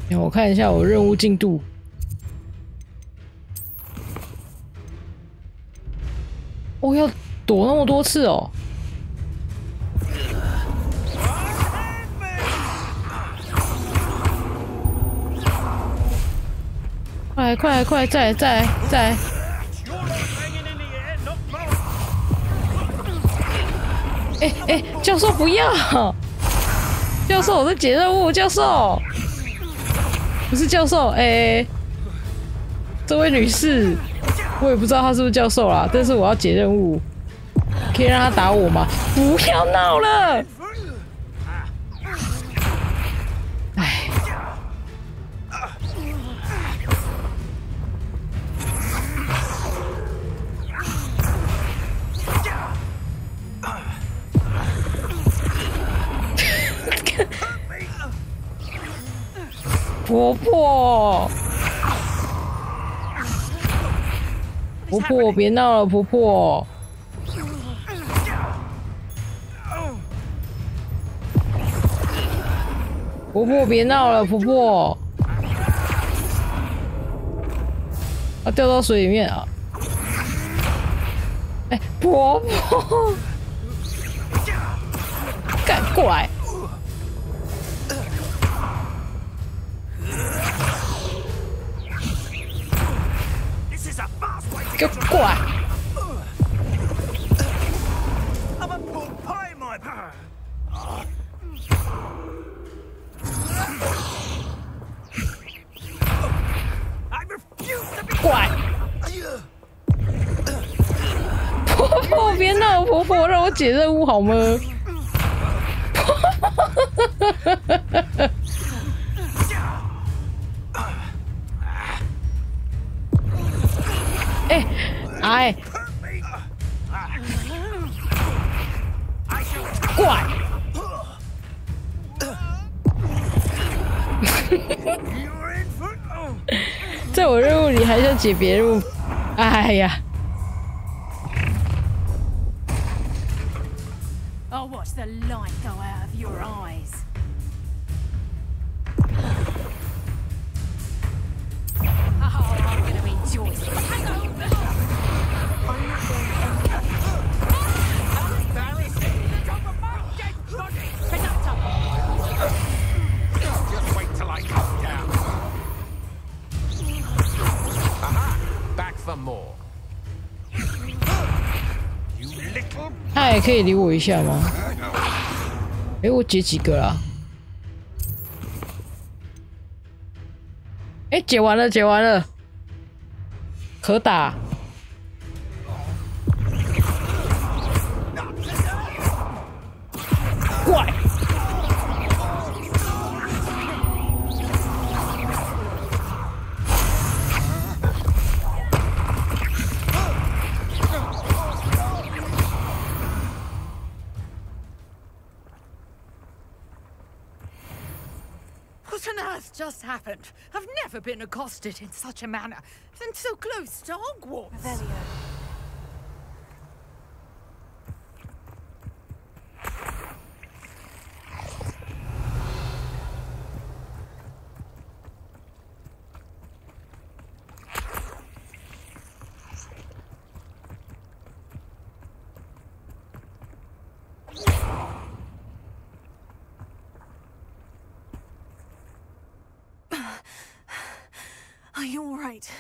Speaker 1: 让我看一下我任务进度。我要躲那么多次哦！快快快，再！哎，教授不要！教授，我在解任务，教授。 不是教授，这位女士，我也不知道她是不是教授啦，但是我要解任务，可以让她打我吗？不要闹了！哎，婆婆，别闹了，婆婆。别闹了，婆婆。啊，掉到水里面啊！哎，婆婆，赶过来！ 给我过来！怪。婆婆别闹，婆婆让我解任务好吗？哎，怪。在我任务里还想解别任务，哎呀！
Speaker 7: I'll watch the light go out of your eyes. Oh, I'm gonna enjoy it. Hang on!
Speaker 3: Just wait till I come down. Aha! Back for more. You little.
Speaker 1: 他也可以理我一下吗？哎，我解几个啦？哎，解完了，解完了，可打。怪。
Speaker 7: What on earth just happened? I've never been accosted in such a manner, and so close to Hogwarts.
Speaker 10: Revelio. Are you all right?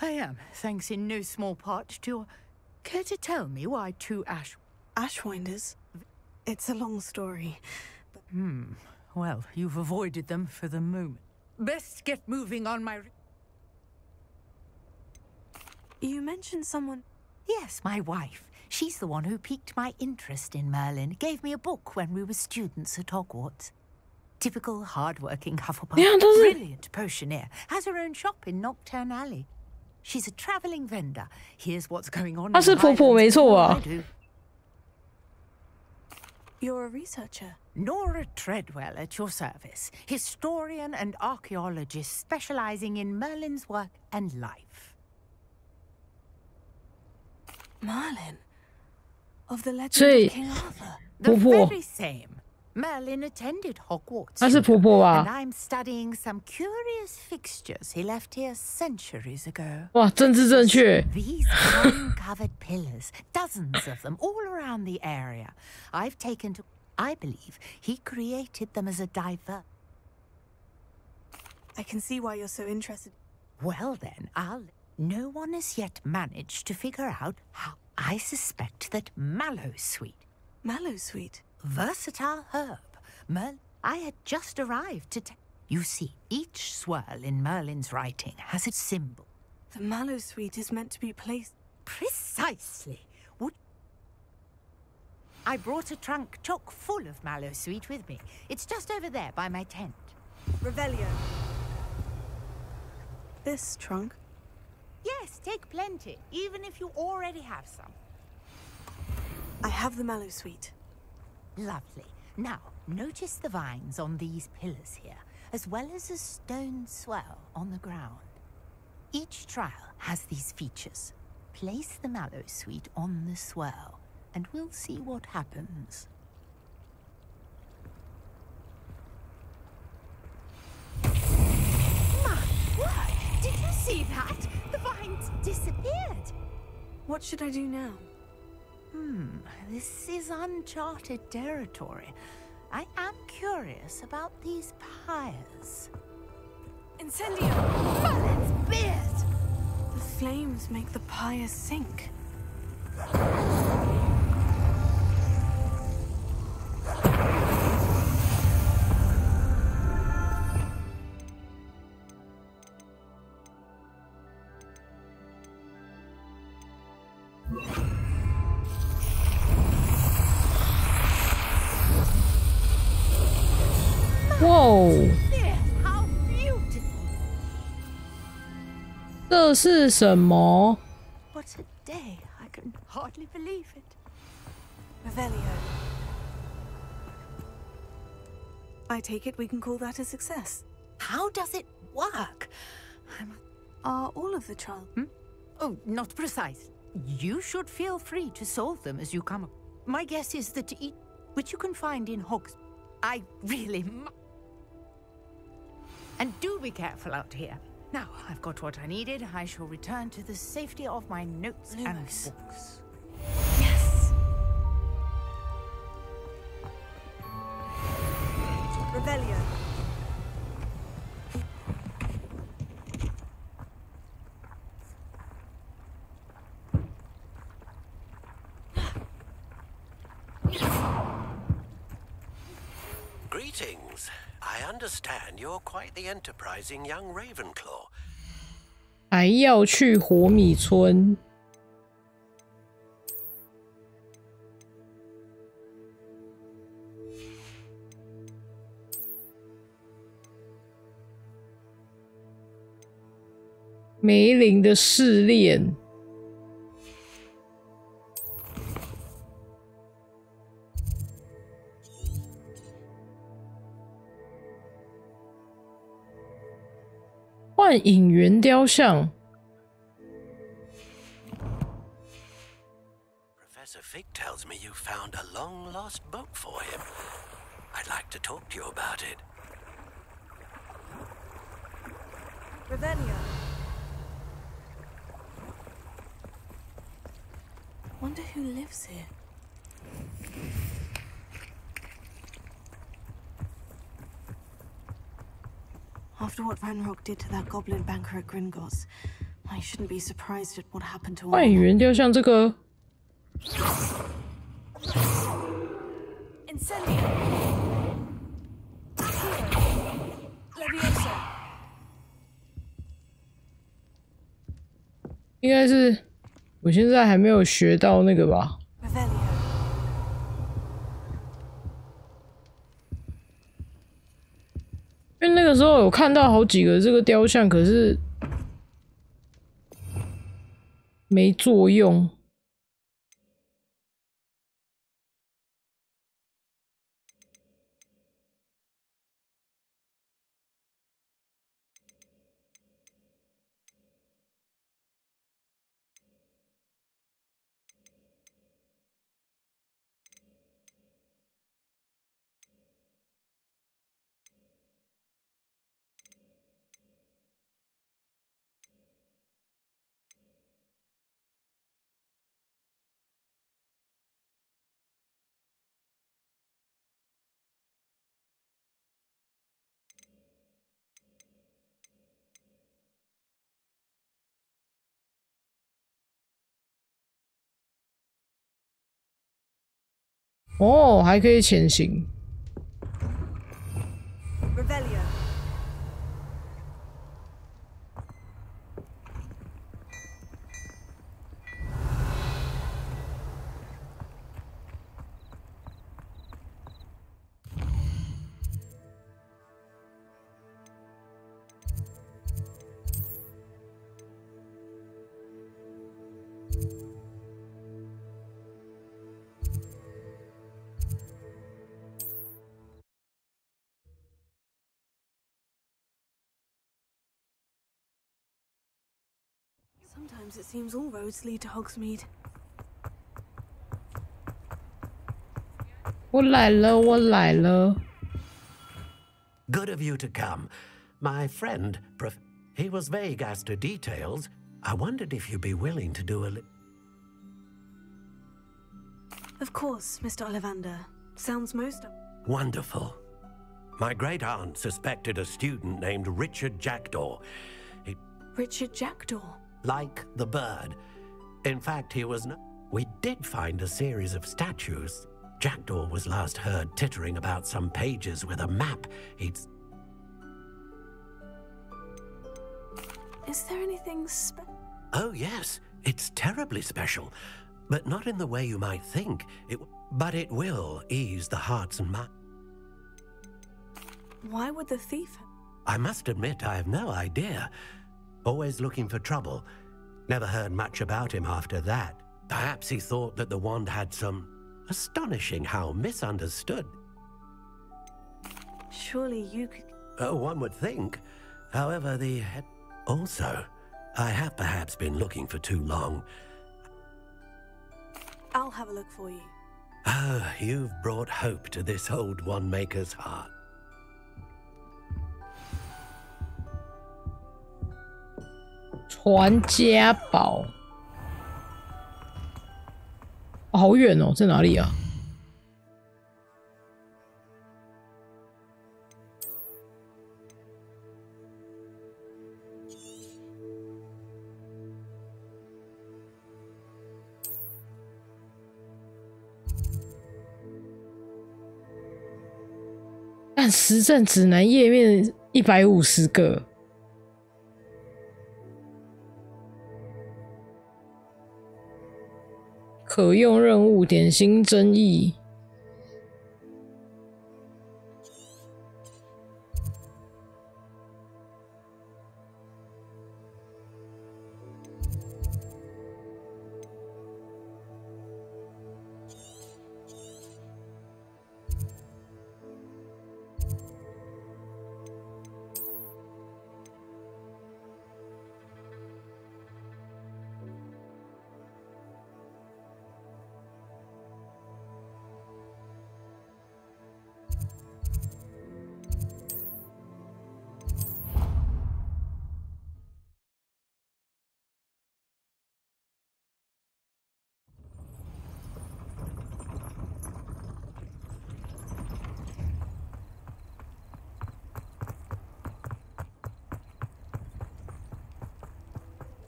Speaker 7: I am, thanks in no small part to your... Care to tell me why two
Speaker 10: Ashwinders? It's a long story. But...
Speaker 7: Well, you've avoided them for the moment. Best get moving on my...
Speaker 10: You mentioned someone...
Speaker 4: Yes, my wife. She's the one who piqued my interest in Merlin. Gave me a book when we were students at Hogwarts. Typical hard-working Hufflepuff.
Speaker 1: Yeah,
Speaker 4: Brilliant potioneer. Has her own shop in Knockturn Alley. She's a travelling vendor. Here's what's going on.
Speaker 1: 她是婆婆没错啊。
Speaker 10: You're a researcher.
Speaker 4: Nora Treadwell at your service. Historian and archaeologist specialising in Merlin's work and life.
Speaker 10: Merlin? Of the legend of King Arthur?
Speaker 4: The very same. Merlin attended Hogwarts.
Speaker 1: 她是婆婆吧？
Speaker 4: And I'm studying some curious fixtures he left here centuries ago.
Speaker 1: 哇，政治正确。
Speaker 4: These stone-covered pillars, dozens of them, all around the area. I've taken to... I believe he created them as a divert.
Speaker 10: I can see why you're so interested.
Speaker 4: Well then, No one has yet managed to figure out how. I suspect that Mallowsweet...
Speaker 10: Mallowsweet?
Speaker 4: Versatile herb. I had just arrived to You see, each swirl in Merlin's writing has its symbol.
Speaker 10: The Mallowsweet is meant to be placed...
Speaker 4: Precisely. I brought a trunk chock full of Mallowsweet with me. It's just over there by my tent.
Speaker 10: Revelio. This trunk?
Speaker 4: Yes, take plenty, even if you already have some.
Speaker 10: I have the Mallowsweet.
Speaker 4: Lovely. Now, notice the vines on these pillars here, as well as a stone swell on the ground. Each trial has these features. Place the Mallowsweet on the swell, and we'll see what happens. My word! Did you see that? The vines disappeared.
Speaker 10: What should I do now?
Speaker 4: This is uncharted territory. I am curious about these pyres.
Speaker 10: Incendio!
Speaker 4: Merlin's beard!
Speaker 10: The flames make the pyres sink.
Speaker 1: 哇，这是什么？
Speaker 4: What a day! I can hardly believe it.
Speaker 10: Revelio. I take it we can call that a success.
Speaker 4: How does it work?
Speaker 10: Are all of the trials?
Speaker 4: Oh, not precise. You should feel free to solve them as you come. My guess is that which you can find in Hogs. I really. And do be careful out here. Now I've got what I needed. I shall return to the safety of my notes and books.
Speaker 10: Yes. Revelio.
Speaker 23: Greetings. I understand you're quite the enterprising young Ravenclaw.
Speaker 1: 还要去火米村。梅林的试炼。幻影原雕像。
Speaker 23: Professor Fig tells me you found a long-lost book for him. I'd like to talk to you about it.
Speaker 10: Revelio. Wonder who lives here. After what Ranrock did to that goblin banker at Gringotts, I shouldn't be surprised at what happened to all.
Speaker 1: 幻影原雕像这个。
Speaker 10: Incendio. Leviosa.
Speaker 1: 应该是我现在还没有学到那个吧。因为那个时候有看到好几个这个雕像，可是没作用。哦，还可以潜行。
Speaker 10: Revelio. Sometimes it seems all roads lead to Hogsmeade.
Speaker 1: 我来了，我来了。
Speaker 23: Good of you to come. My friend, he was vague as to details. I wondered if you'd be willing to do a
Speaker 10: Of course, Mr. Ollivander. Sounds most...
Speaker 23: Wonderful. My great-aunt suspected a student named Richard Jackdaw.
Speaker 10: Richard Jackdaw?
Speaker 23: Like the bird. In fact, he was not... We did find a series of statues. Jackdaw was last heard tittering about some pages with a map.
Speaker 10: Is there anything
Speaker 23: Oh, yes. It's terribly special. But not in the way you might think. But it will ease the hearts and minds.
Speaker 10: Why would the thief?
Speaker 23: I must admit I have no idea. Always looking for trouble. Never heard much about him after that. Perhaps he thought that the wand had some... Astonishing how misunderstood.
Speaker 10: Surely you could...
Speaker 23: One would think. However, the... Also, I have perhaps been looking for too long.
Speaker 10: I'll have a look for you.
Speaker 23: Oh, you've brought hope to this old wand-maker's heart.
Speaker 1: 传家宝，哦，好远哦，在哪里啊？但实战指南页面150个。 可用任务点心争议。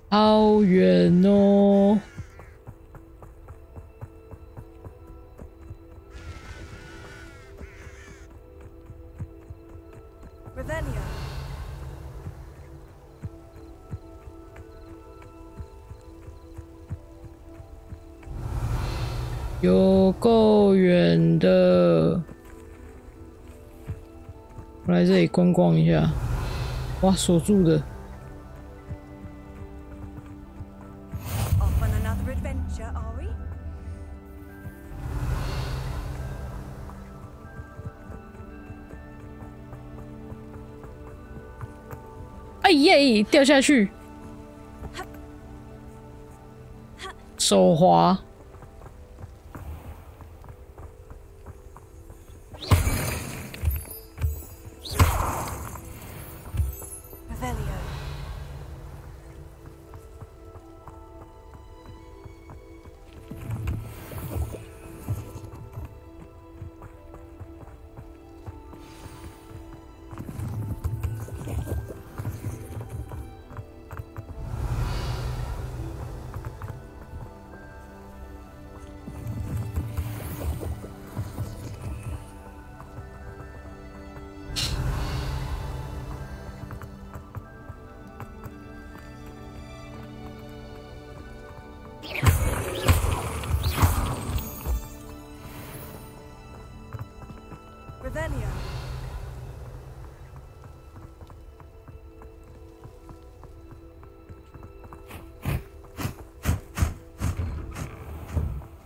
Speaker 1: 好远哦！ 有够远的，我来这里观光一下。哇，锁住的。 哎耶！掉下去，手滑。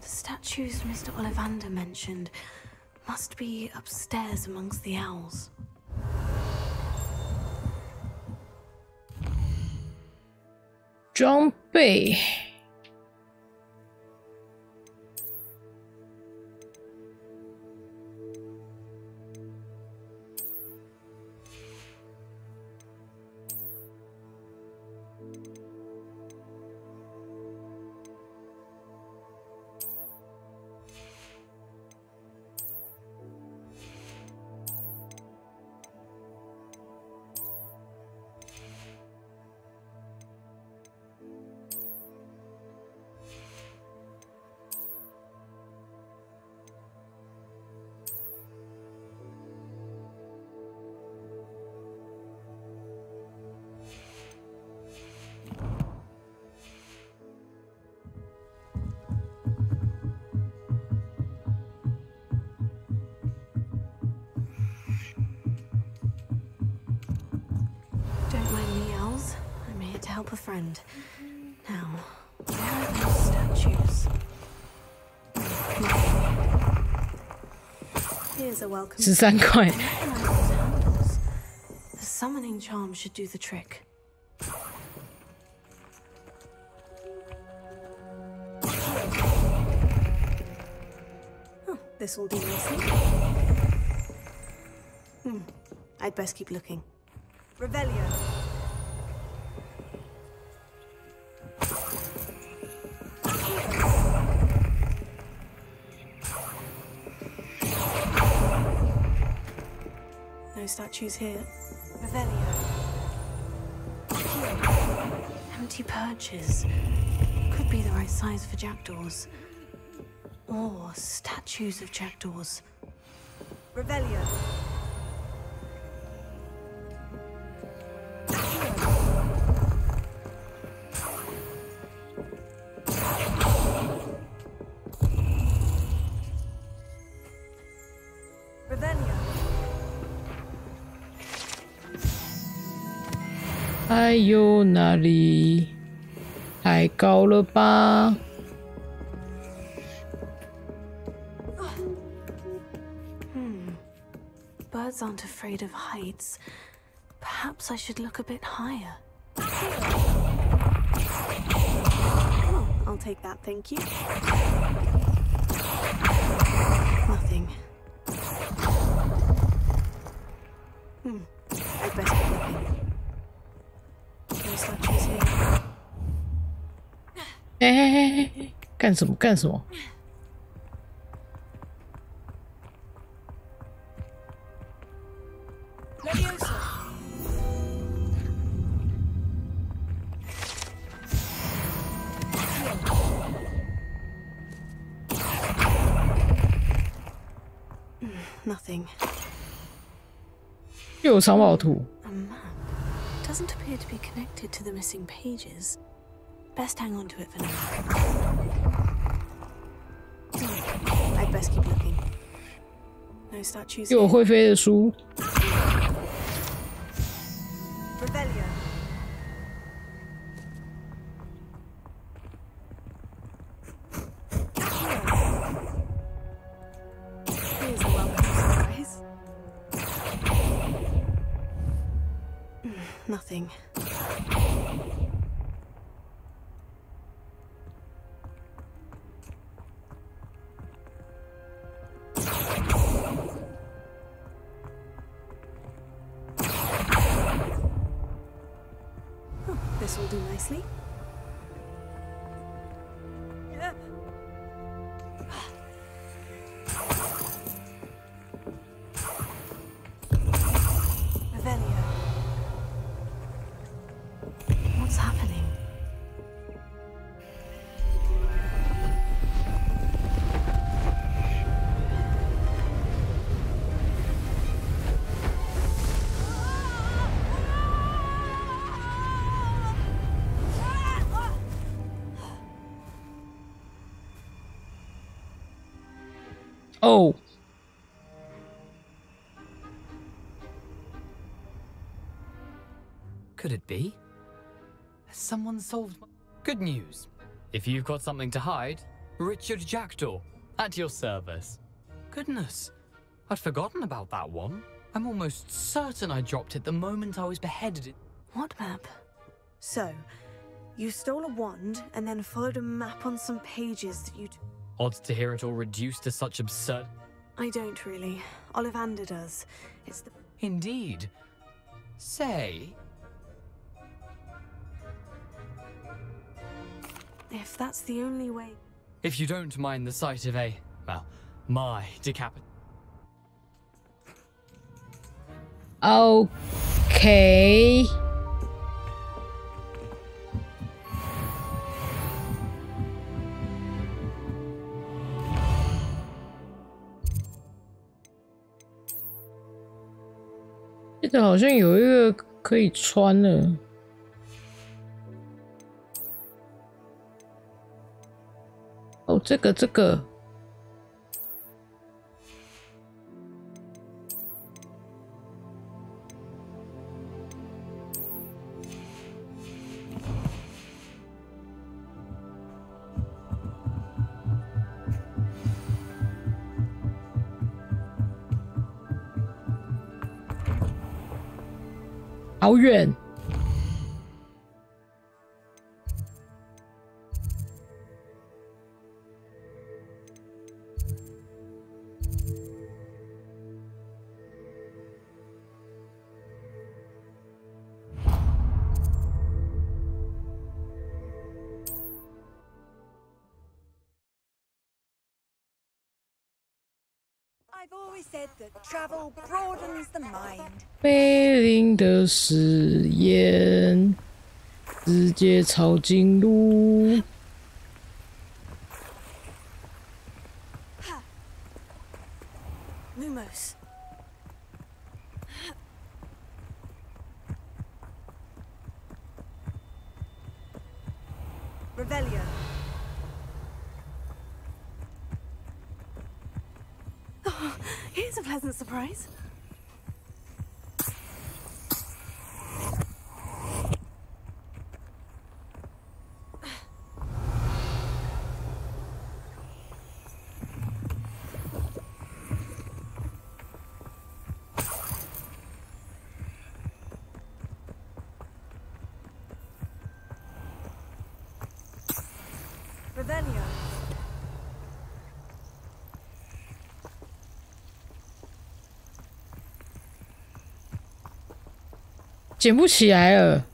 Speaker 10: Statues Mr. Ollivander mentioned must be upstairs amongst the owls.
Speaker 1: 装备。
Speaker 10: to help a friend. Now, where are those statues? Here's a welcome.
Speaker 1: 13块。
Speaker 10: The summoning charm should do the trick. Oh, this will do nicely. I'd best keep looking.
Speaker 6: Revelio.
Speaker 10: No statues here.
Speaker 6: Revelio.
Speaker 10: Empty perches. Could be the right size for jackdaws. Or statues of jackdaws.
Speaker 6: Revelio. Revelio.
Speaker 1: 还有哪里？太高了吧？
Speaker 10: Birds aren't afraid of heights. Perhaps I should look a bit higher. Oh, I'll take that, thank you. Nothing. I'd best keep looking. No statues here.
Speaker 1: 哎，干什么？干什么？
Speaker 10: Nothing.
Speaker 1: 又有藏宝图。
Speaker 10: A map doesn't appear to be connected to the missing pages. Best hang on to it for now. I'd best keep looking. No statues.
Speaker 1: 又有会飞的书。
Speaker 6: Revelio.
Speaker 10: Here's a welcome surprise. Nothing. This will do nicely.
Speaker 6: Revelio.
Speaker 10: What's happening?
Speaker 1: Oh.
Speaker 18: Could it be? Has someone solved my... Good news. If you've got something to hide, Richard Jackdaw, at your service. Goodness, I'd forgotten about that one. I'm almost certain I dropped it the moment I was beheaded.
Speaker 10: What map? So, you stole a wand and then followed a map on some pages that you...
Speaker 18: Odd to hear it all reduced to such absurd...
Speaker 10: I don't really. Ollivander does. It's the...
Speaker 18: Indeed. Say...
Speaker 10: If that's the only way...
Speaker 18: If you don't mind the sight of a... well, my decapit...
Speaker 1: Okay. This 这好像有一个可以穿的。哦，这个。好远。
Speaker 6: I've always said that travel broadens the mind.
Speaker 1: 碑林的誓言，直接抄近路。
Speaker 10: Lumos.
Speaker 6: Revelio.
Speaker 10: Oh, here's a pleasant surprise.
Speaker 6: Revelio.
Speaker 1: 捡不起来了。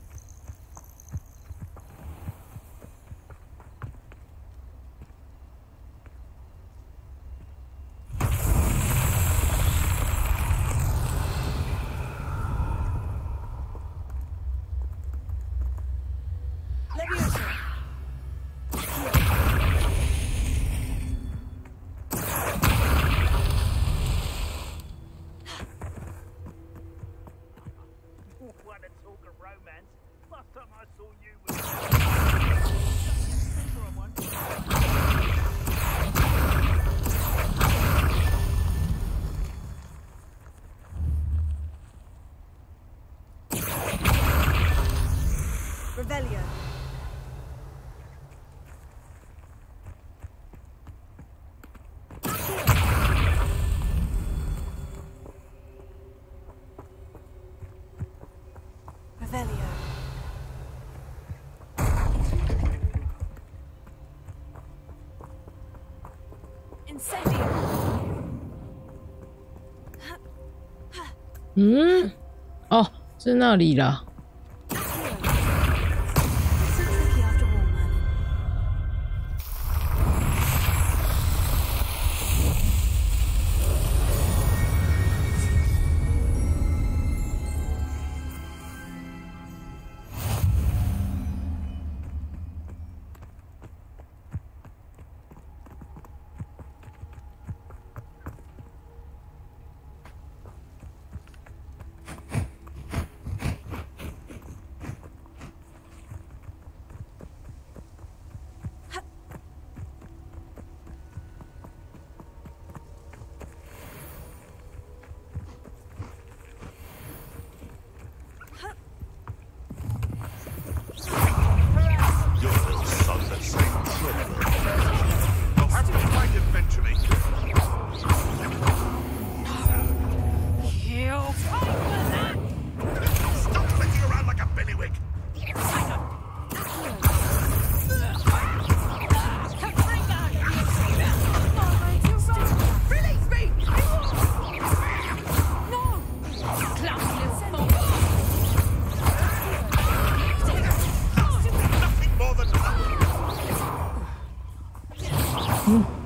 Speaker 6: Revelio.
Speaker 10: Revelio.
Speaker 6: Incendio.
Speaker 1: 嗯，哦，是那里啦。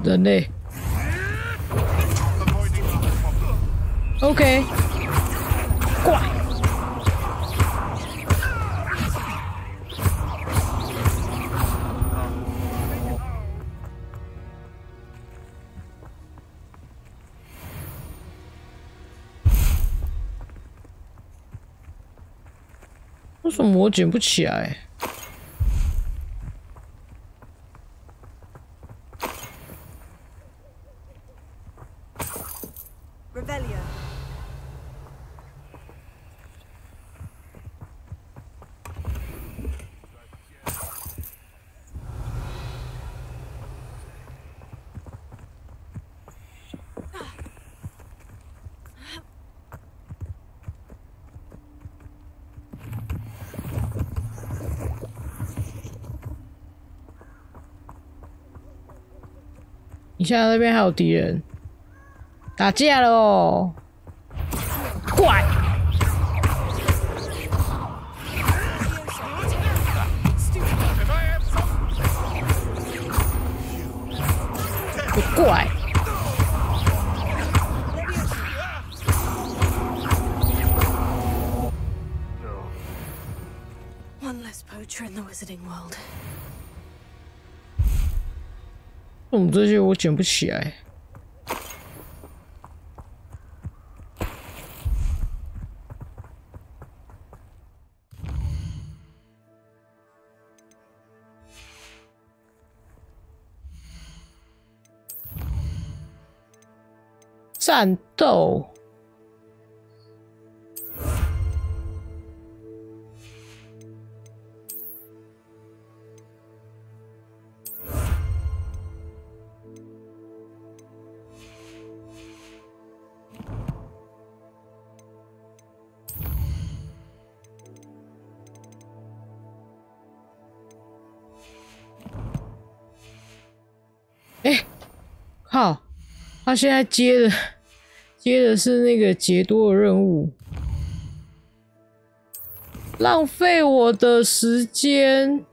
Speaker 1: 人类 ，OK， 怪。为什么我捡不起来？
Speaker 6: Revelio.
Speaker 1: 你现在那边还有敌人，打架了哦！怪，有怪。
Speaker 10: One less poacher in the wizarding world.
Speaker 1: 这些我捡不起来。战斗。靠！他现在接的是那个杰多的任务，浪费我的时间。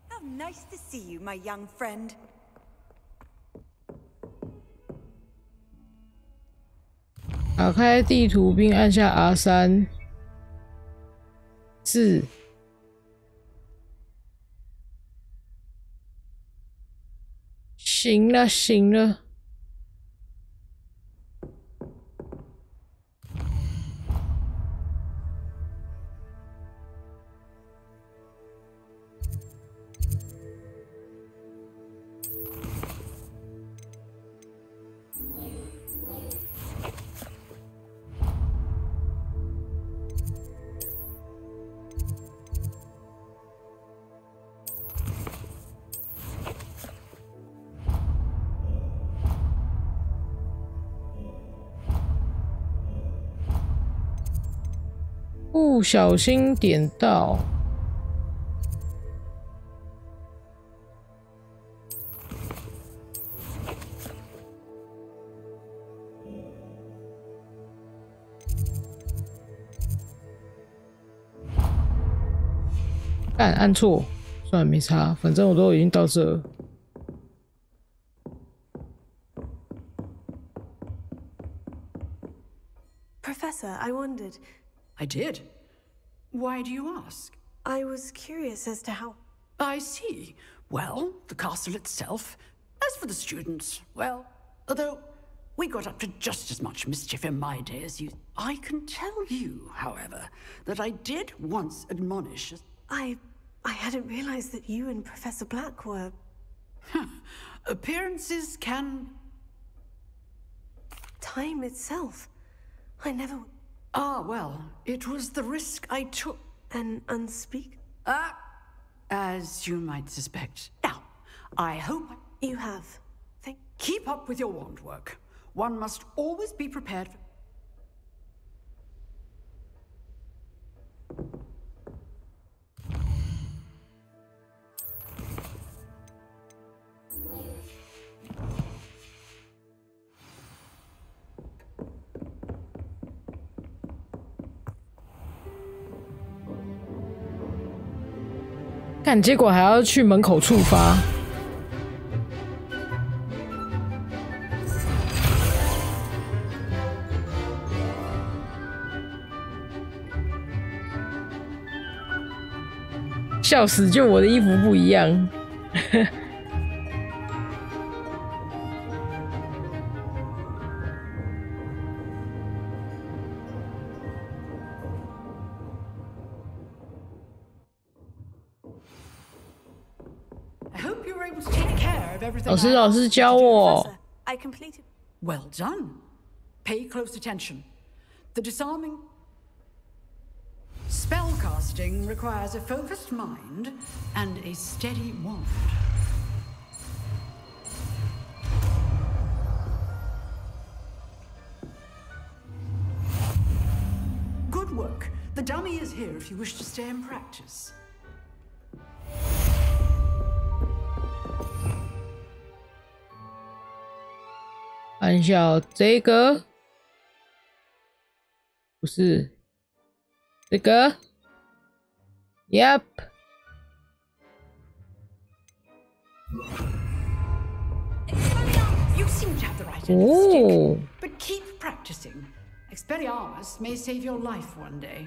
Speaker 6: How nice to see you, my young friend.
Speaker 1: 打开地图并按下 R3。4。行了，行了。不小心点到。按错，算了，没差，反正我都已经到这了。
Speaker 10: Professor, I wondered.
Speaker 11: I did. Why do you ask?
Speaker 10: I was curious as to how...
Speaker 11: I see. Well, the castle itself. As for the students, well, although we got up to just as much mischief in my day as you... I can tell you, however, that I did once admonish...
Speaker 10: I hadn't realized that you and Professor Black were...
Speaker 11: Appearances can...
Speaker 10: Time itself. I never...
Speaker 11: Ah, well, it was the risk I took.
Speaker 10: An unspeak?
Speaker 11: As you might suspect. Now, I hope...
Speaker 10: You have.
Speaker 11: Keep up with your wand work. One must always be prepared for...
Speaker 1: 看，结果还要去门口触发。笑死！就我的衣服不一样。
Speaker 19: everything.
Speaker 1: 老师教我。
Speaker 10: I completed.
Speaker 11: Well done. Pay close attention. The disarming spellcasting requires a focused mind and a steady wand. Good work. The dummy is here if you wish to stay and practice.
Speaker 1: 看一下这个，不是这个 ，Yep。You
Speaker 11: seem to have the right end of the stick, but keep practicing. Expelliarmus may save your life one day.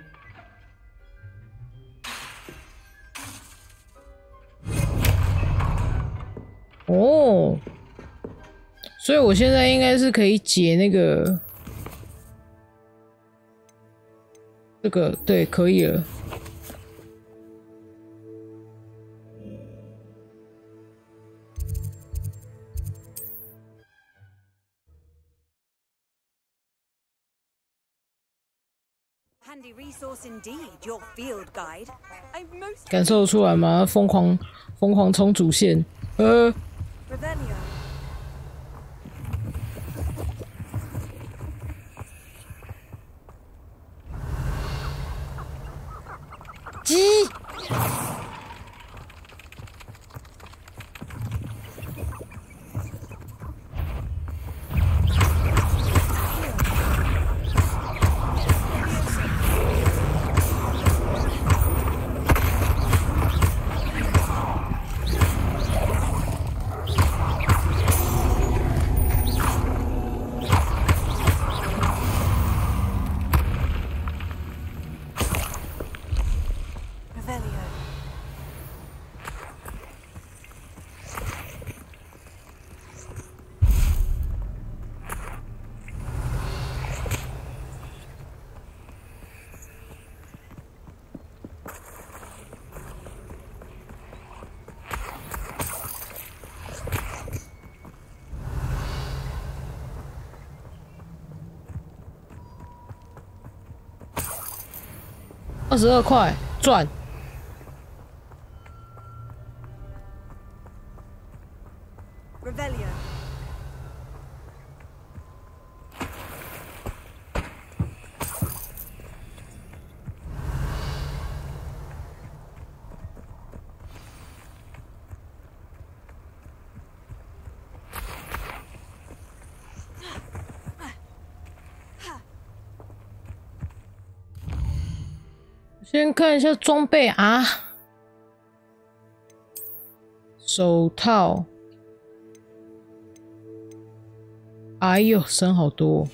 Speaker 1: 哦，所以我现在应该是可以解那个，这个对，可以了。
Speaker 6: Handy resource indeed, your field guide. I most
Speaker 1: 感受得出来吗？疯狂冲主线，Revelio. 鸡。22块赚。
Speaker 6: Revelio.
Speaker 1: 先看一下装备啊，手套，哎呦，省好多。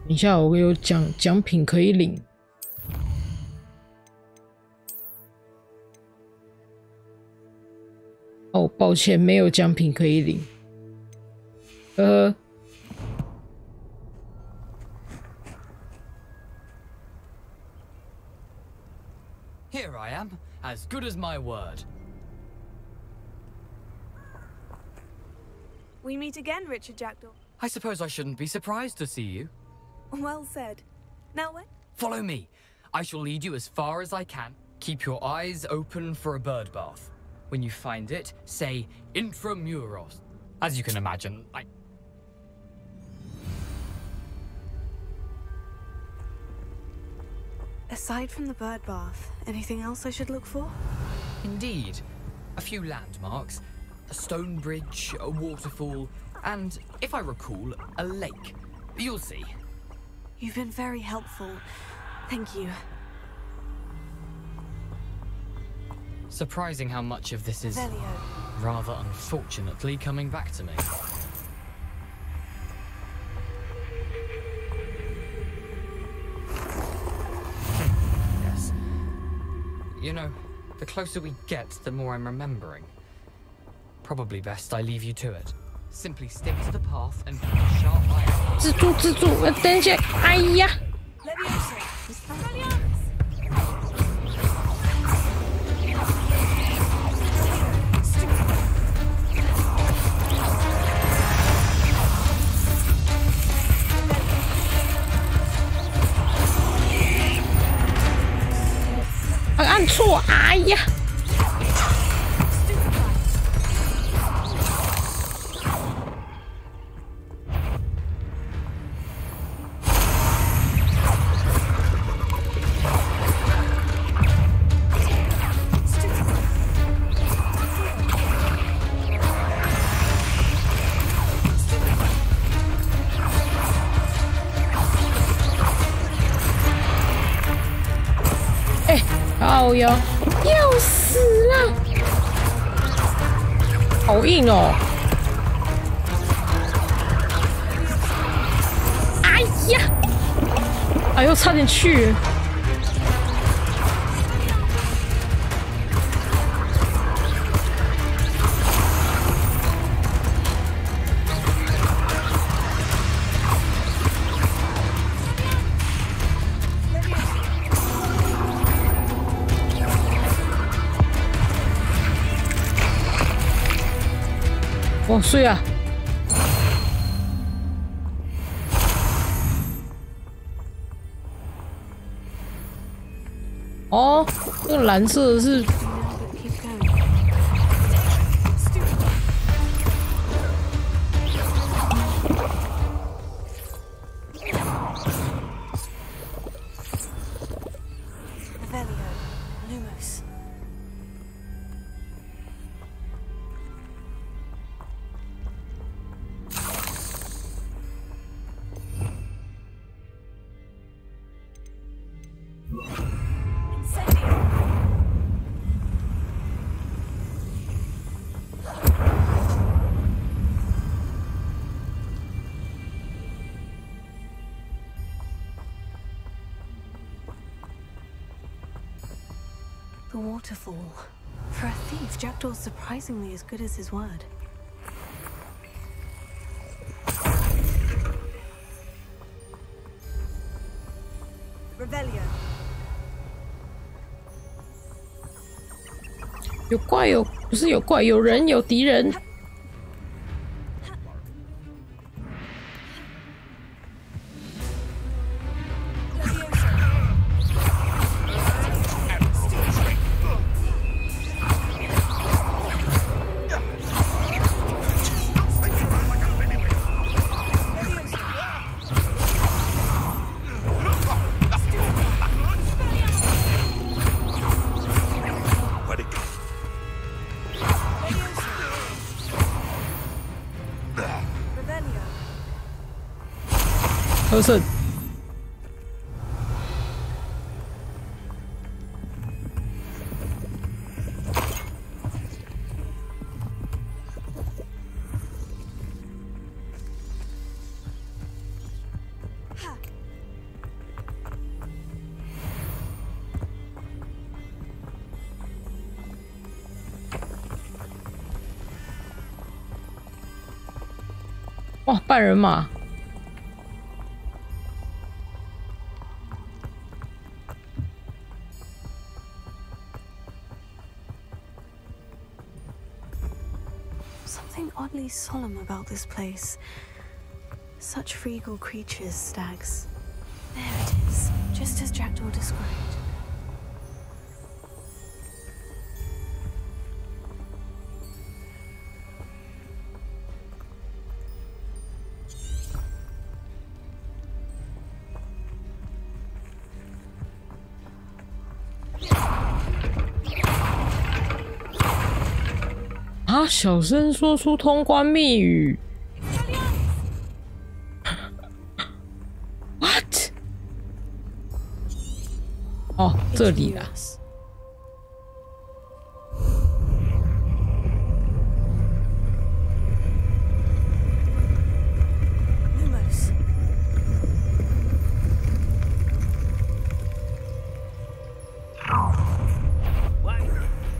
Speaker 1: 等一下，我有奖品可以领。哦，抱歉，没有奖品可以领。
Speaker 18: Here I am, as good as my word.
Speaker 10: We meet again, Richard Jackdaw.
Speaker 18: I suppose I shouldn't be surprised to see you.
Speaker 10: Well said. Now when?
Speaker 18: Follow me. I shall lead you as far as I can. Keep your eyes open for a bird bath. When you find it, say intramuros. As you can imagine,
Speaker 10: Aside from the bird bath, anything else I should look for?
Speaker 18: Indeed. A few landmarks, a stone bridge, a waterfall, and, if I recall, a lake. You'll see.
Speaker 10: You've been very helpful. Thank you.
Speaker 18: Surprising how much of this is, rather unfortunately, coming back to me. Yes. You know, the closer we get, the more I'm remembering. Probably best I leave you to it. Simply stick to the path and keep a sharp eye out.
Speaker 1: 蜘蛛，蜘蛛，等一下！哎呀！ 按错！哎呀！ 靠腰，要死了！好硬哦！哎呀！哎呦，差点去！哇，碎啊！哦，那个蓝色的是。
Speaker 10: The waterfall. For a thief, Jackdaw's surprisingly as good as his word.
Speaker 6: Revelio.
Speaker 1: 有怪有，不是有怪，有人有敌人。 合胜。哇，半人马。
Speaker 10: Something oddly solemn about this place. Such regal creatures, stags. There it is, just as Jackdaw described.
Speaker 1: 啊！小声说出通关密语。What？ 哦，这里啦。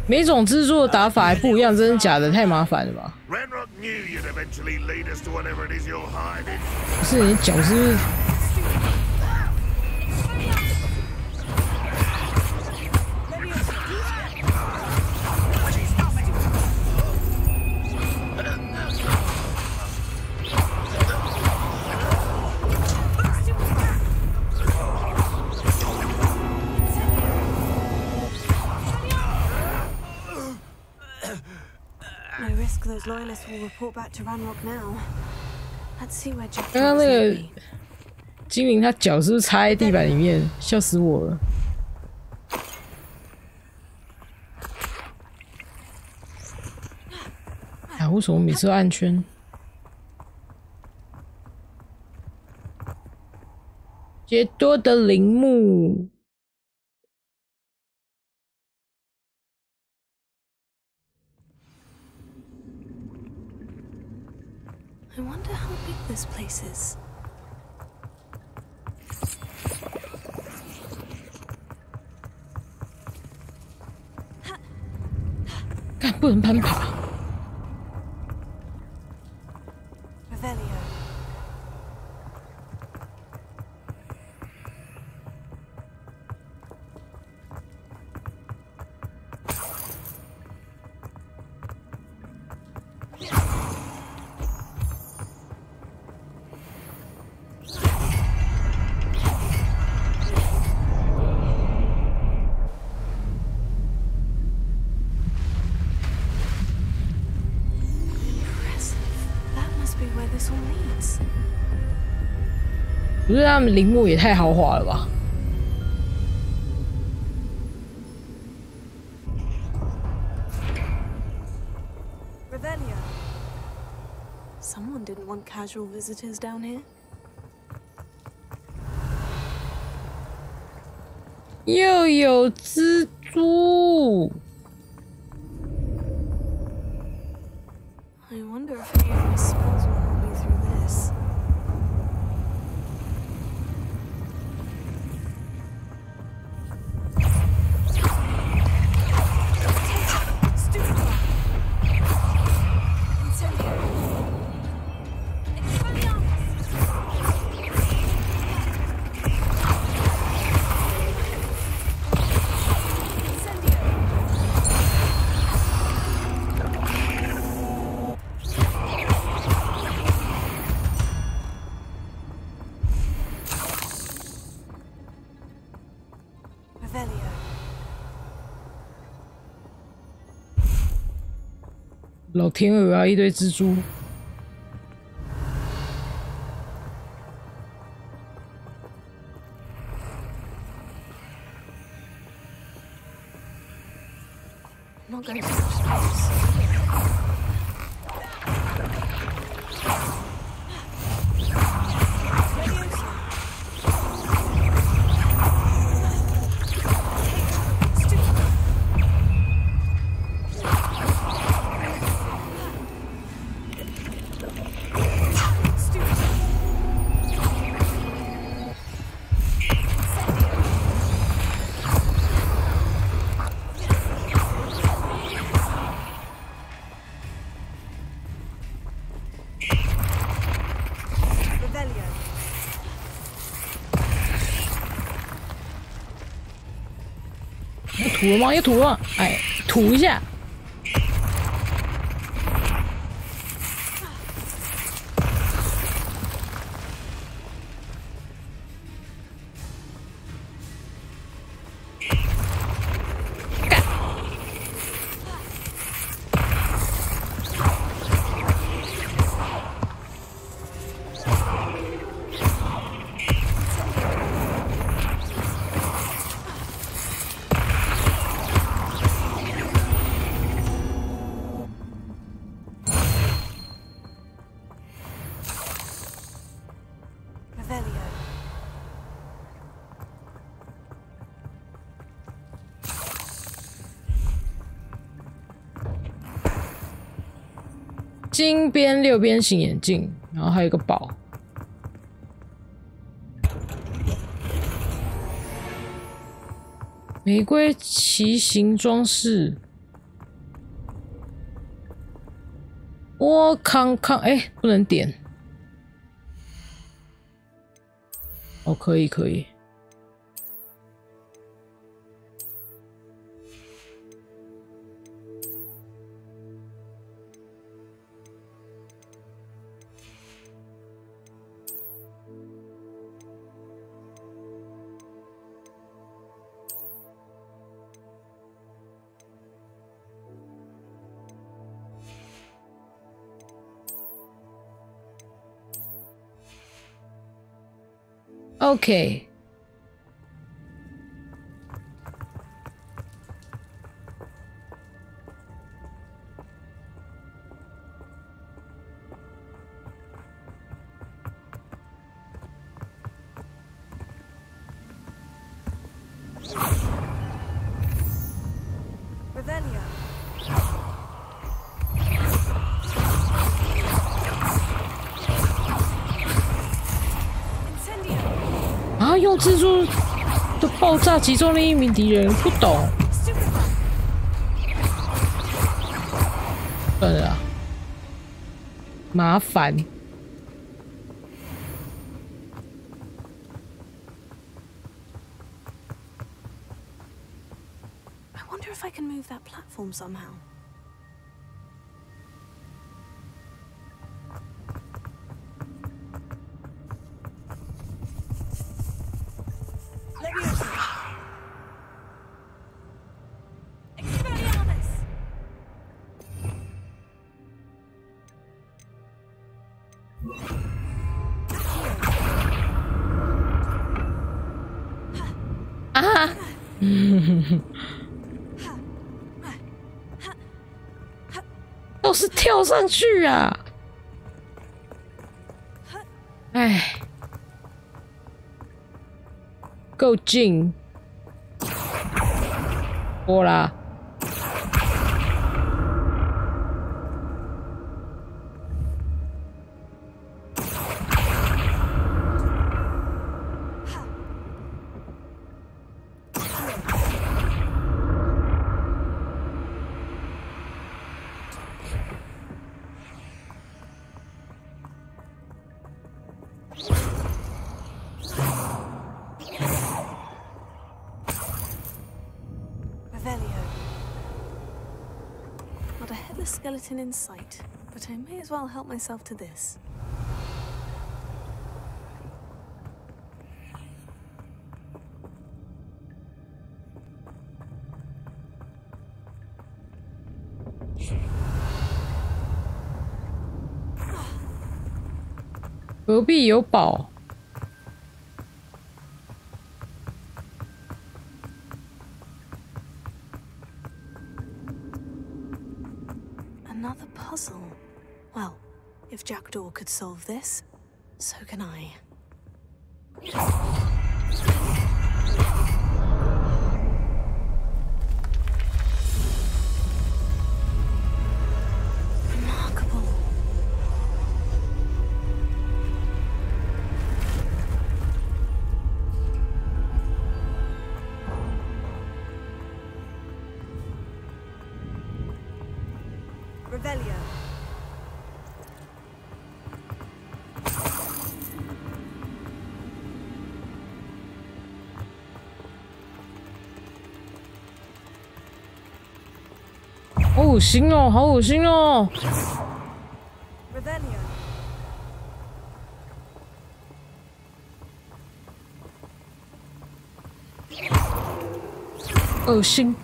Speaker 1: 每种蜘蛛的打法还不一样，真的假的？太麻烦了吧！不是你脚是不是？刚刚那个精灵，他脚是不是插在地板里面？笑死我了！啊，为什么每次都按圈？杰多的陵墓。
Speaker 10: I wonder how big this place is.
Speaker 1: 干，不能攀爬。不是他们陵墓也太豪华了吧
Speaker 10: Someone didn't want casual visitors down here.
Speaker 1: 又有蜘蛛。
Speaker 10: I wonder if any of my spells will help me through this. Revelio.
Speaker 1: 老天鹅啊，一堆蜘蛛。
Speaker 10: I'm not going to touch this.
Speaker 1: 要吐了吗？要吐了吗？哎，吐一下。金边6边形眼镜，然后还有一个宝。玫瑰旗形装饰。窝康康，哎，不能点。哦，可以可以。OK。用蜘蛛的爆炸击中另一名敌人，不懂。算了，麻烦。
Speaker 10: I wonder if I can move that platform somehow.
Speaker 1: 都是跳上去啊！哎，够近，过啦！Skeleton in sight, but I may as well help myself to this. "隔壁有宝。
Speaker 10: Another puzzle. Well, if Jackdaw could solve this, so can I. Remarkable.
Speaker 6: Revelio.
Speaker 1: "好恶心哦，好恶心哦！"
Speaker 6: Revelio.
Speaker 1: 恶心。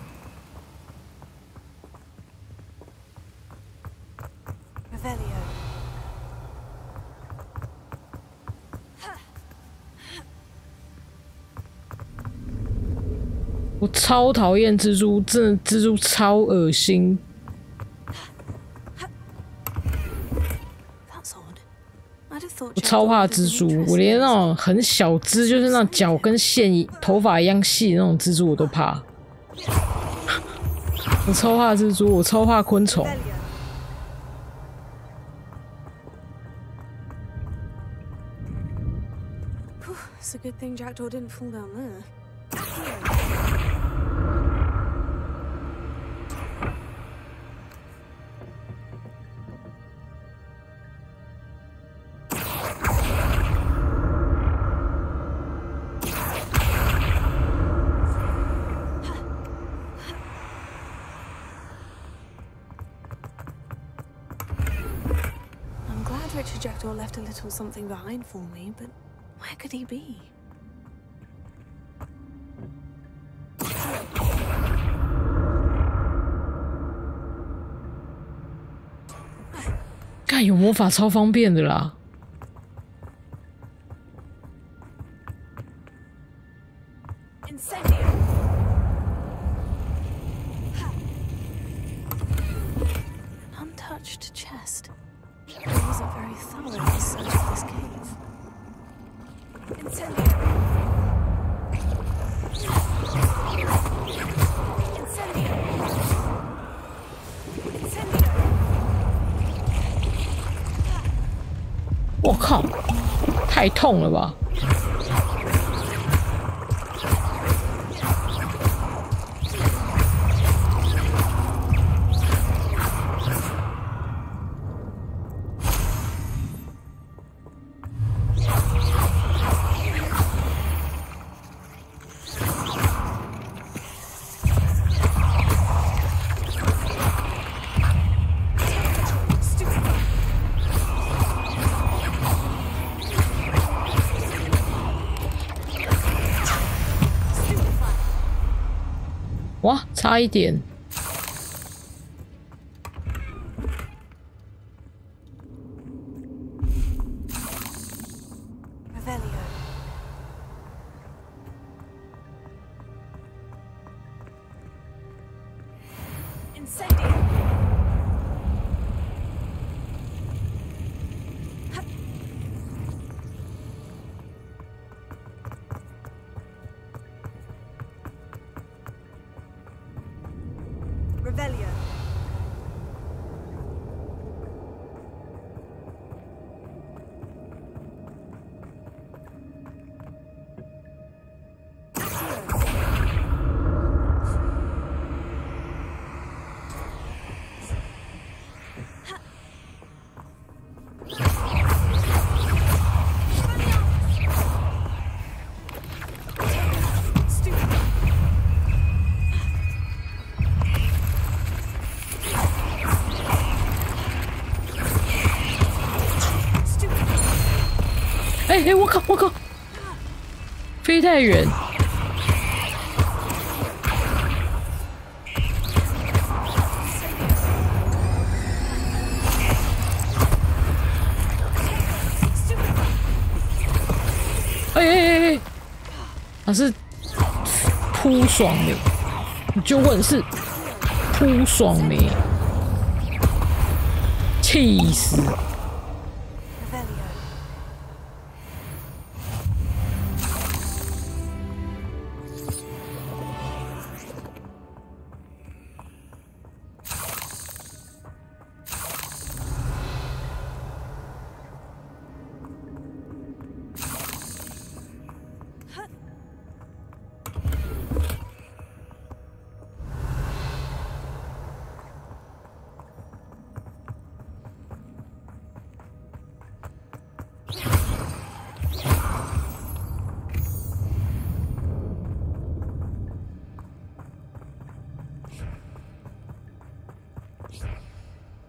Speaker 1: 我超讨厌蜘蛛，真的蜘蛛超恶心。我超怕蜘蛛，我连那种很小只，就是那种脚跟线头发一样细的那种蜘蛛我都怕。我超怕蜘蛛，我超怕昆虫。
Speaker 10: It's a good thing Jackdaw didn't fall down there. I'm glad Richard Jackdaw left a little something behind for me, but where could he be?
Speaker 1: 干有魔法超方便的啦！Untouched
Speaker 10: chest. I wasn't very thorough in the search of this cave. Incendio.
Speaker 1: 我靠，太痛了吧！哇，差一点。哎，我靠，我靠，飞太远。哎，他是扑爽的，你就问是扑爽没？气死！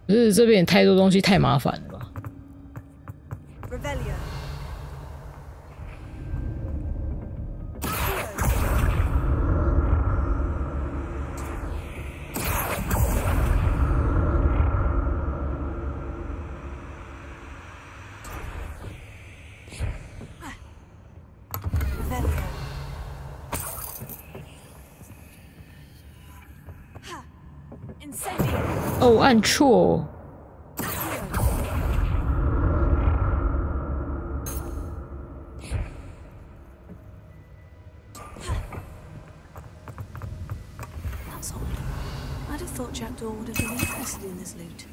Speaker 1: 可是这边太多东西太麻烦了吧？哦，按错。
Speaker 10: thought Jackdaw would have been interested in this loot.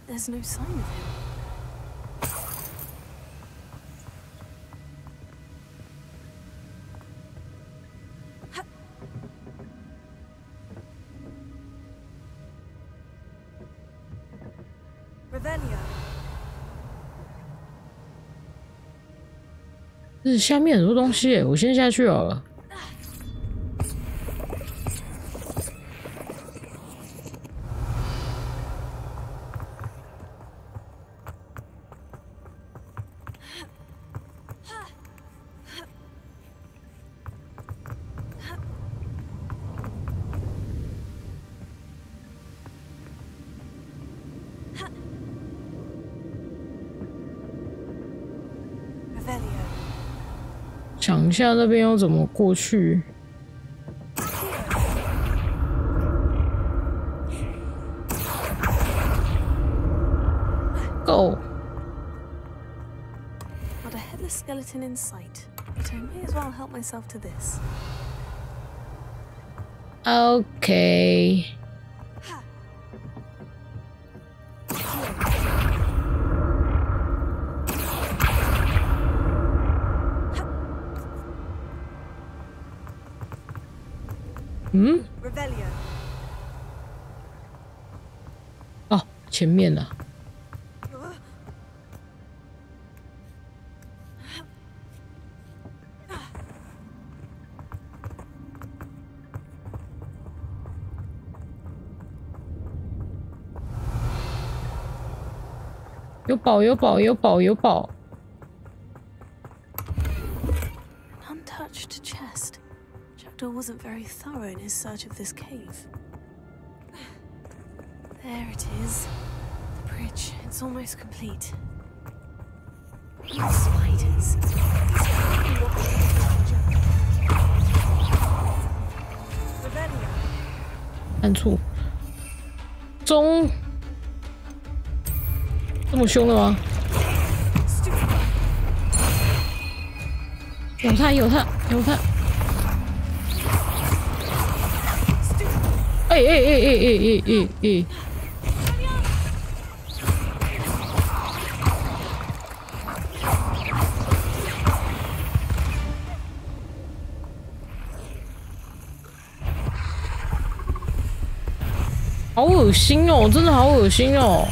Speaker 10: There's no sign of him.
Speaker 2: Revelio.
Speaker 1: 这下面很多东西耶，我先下去好了。想一下那边要怎么过去。Go.
Speaker 10: Not a headless skeleton in sight, but I may as well help myself to this.
Speaker 1: Okay.
Speaker 2: Revelio.
Speaker 1: 哦，前面了。有宝，有宝，有宝，有宝。
Speaker 10: Untouched chest. Jackdaw wasn't very thorough in his search of this cave. There it is. The bridge. It's almost complete. Spiders.
Speaker 1: 按住。中。这么凶的吗？有他，有他，有他！哎！好恶心哦，真的好恶心哦！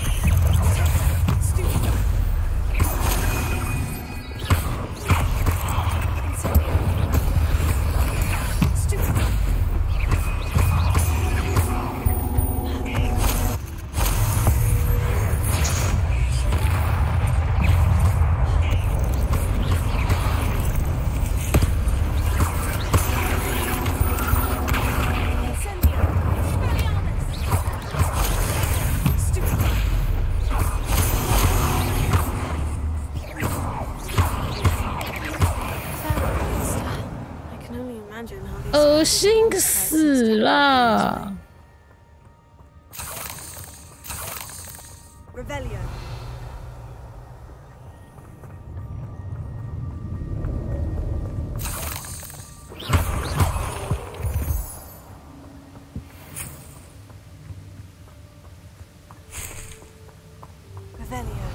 Speaker 1: 恶心死了！
Speaker 2: Revelio. Revelio.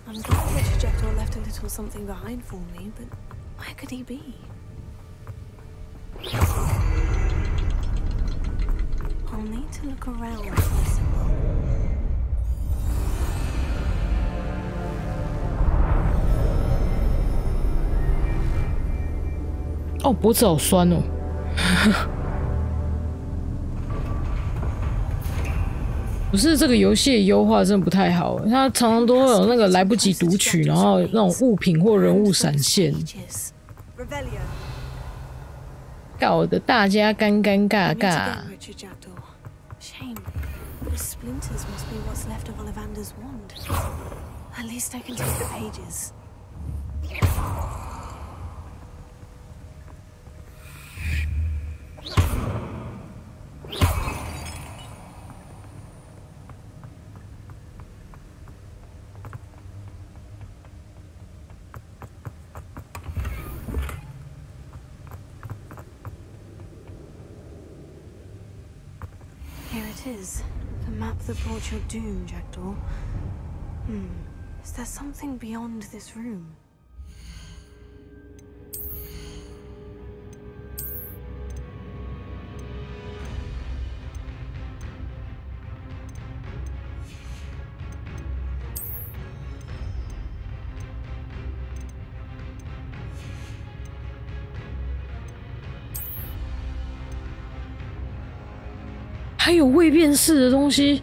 Speaker 10: I'm glad that Jackdaw left a little something behind for me, but where could he be? I'll need to look around for the symbol.
Speaker 1: 哦，脖子好酸哦。不是这个游戏的优化真的不太好，它常常都会有那个来不及读取，然后那种物品或人物闪现，搞得大家尴尴尬尬。
Speaker 10: Shame. The splinters must be what's left of Ollivander's wand. At least I can take the pages. it is. The map that brought your doom, Jackdaw. Is there something beyond this room?
Speaker 1: 还有未辨识的东西。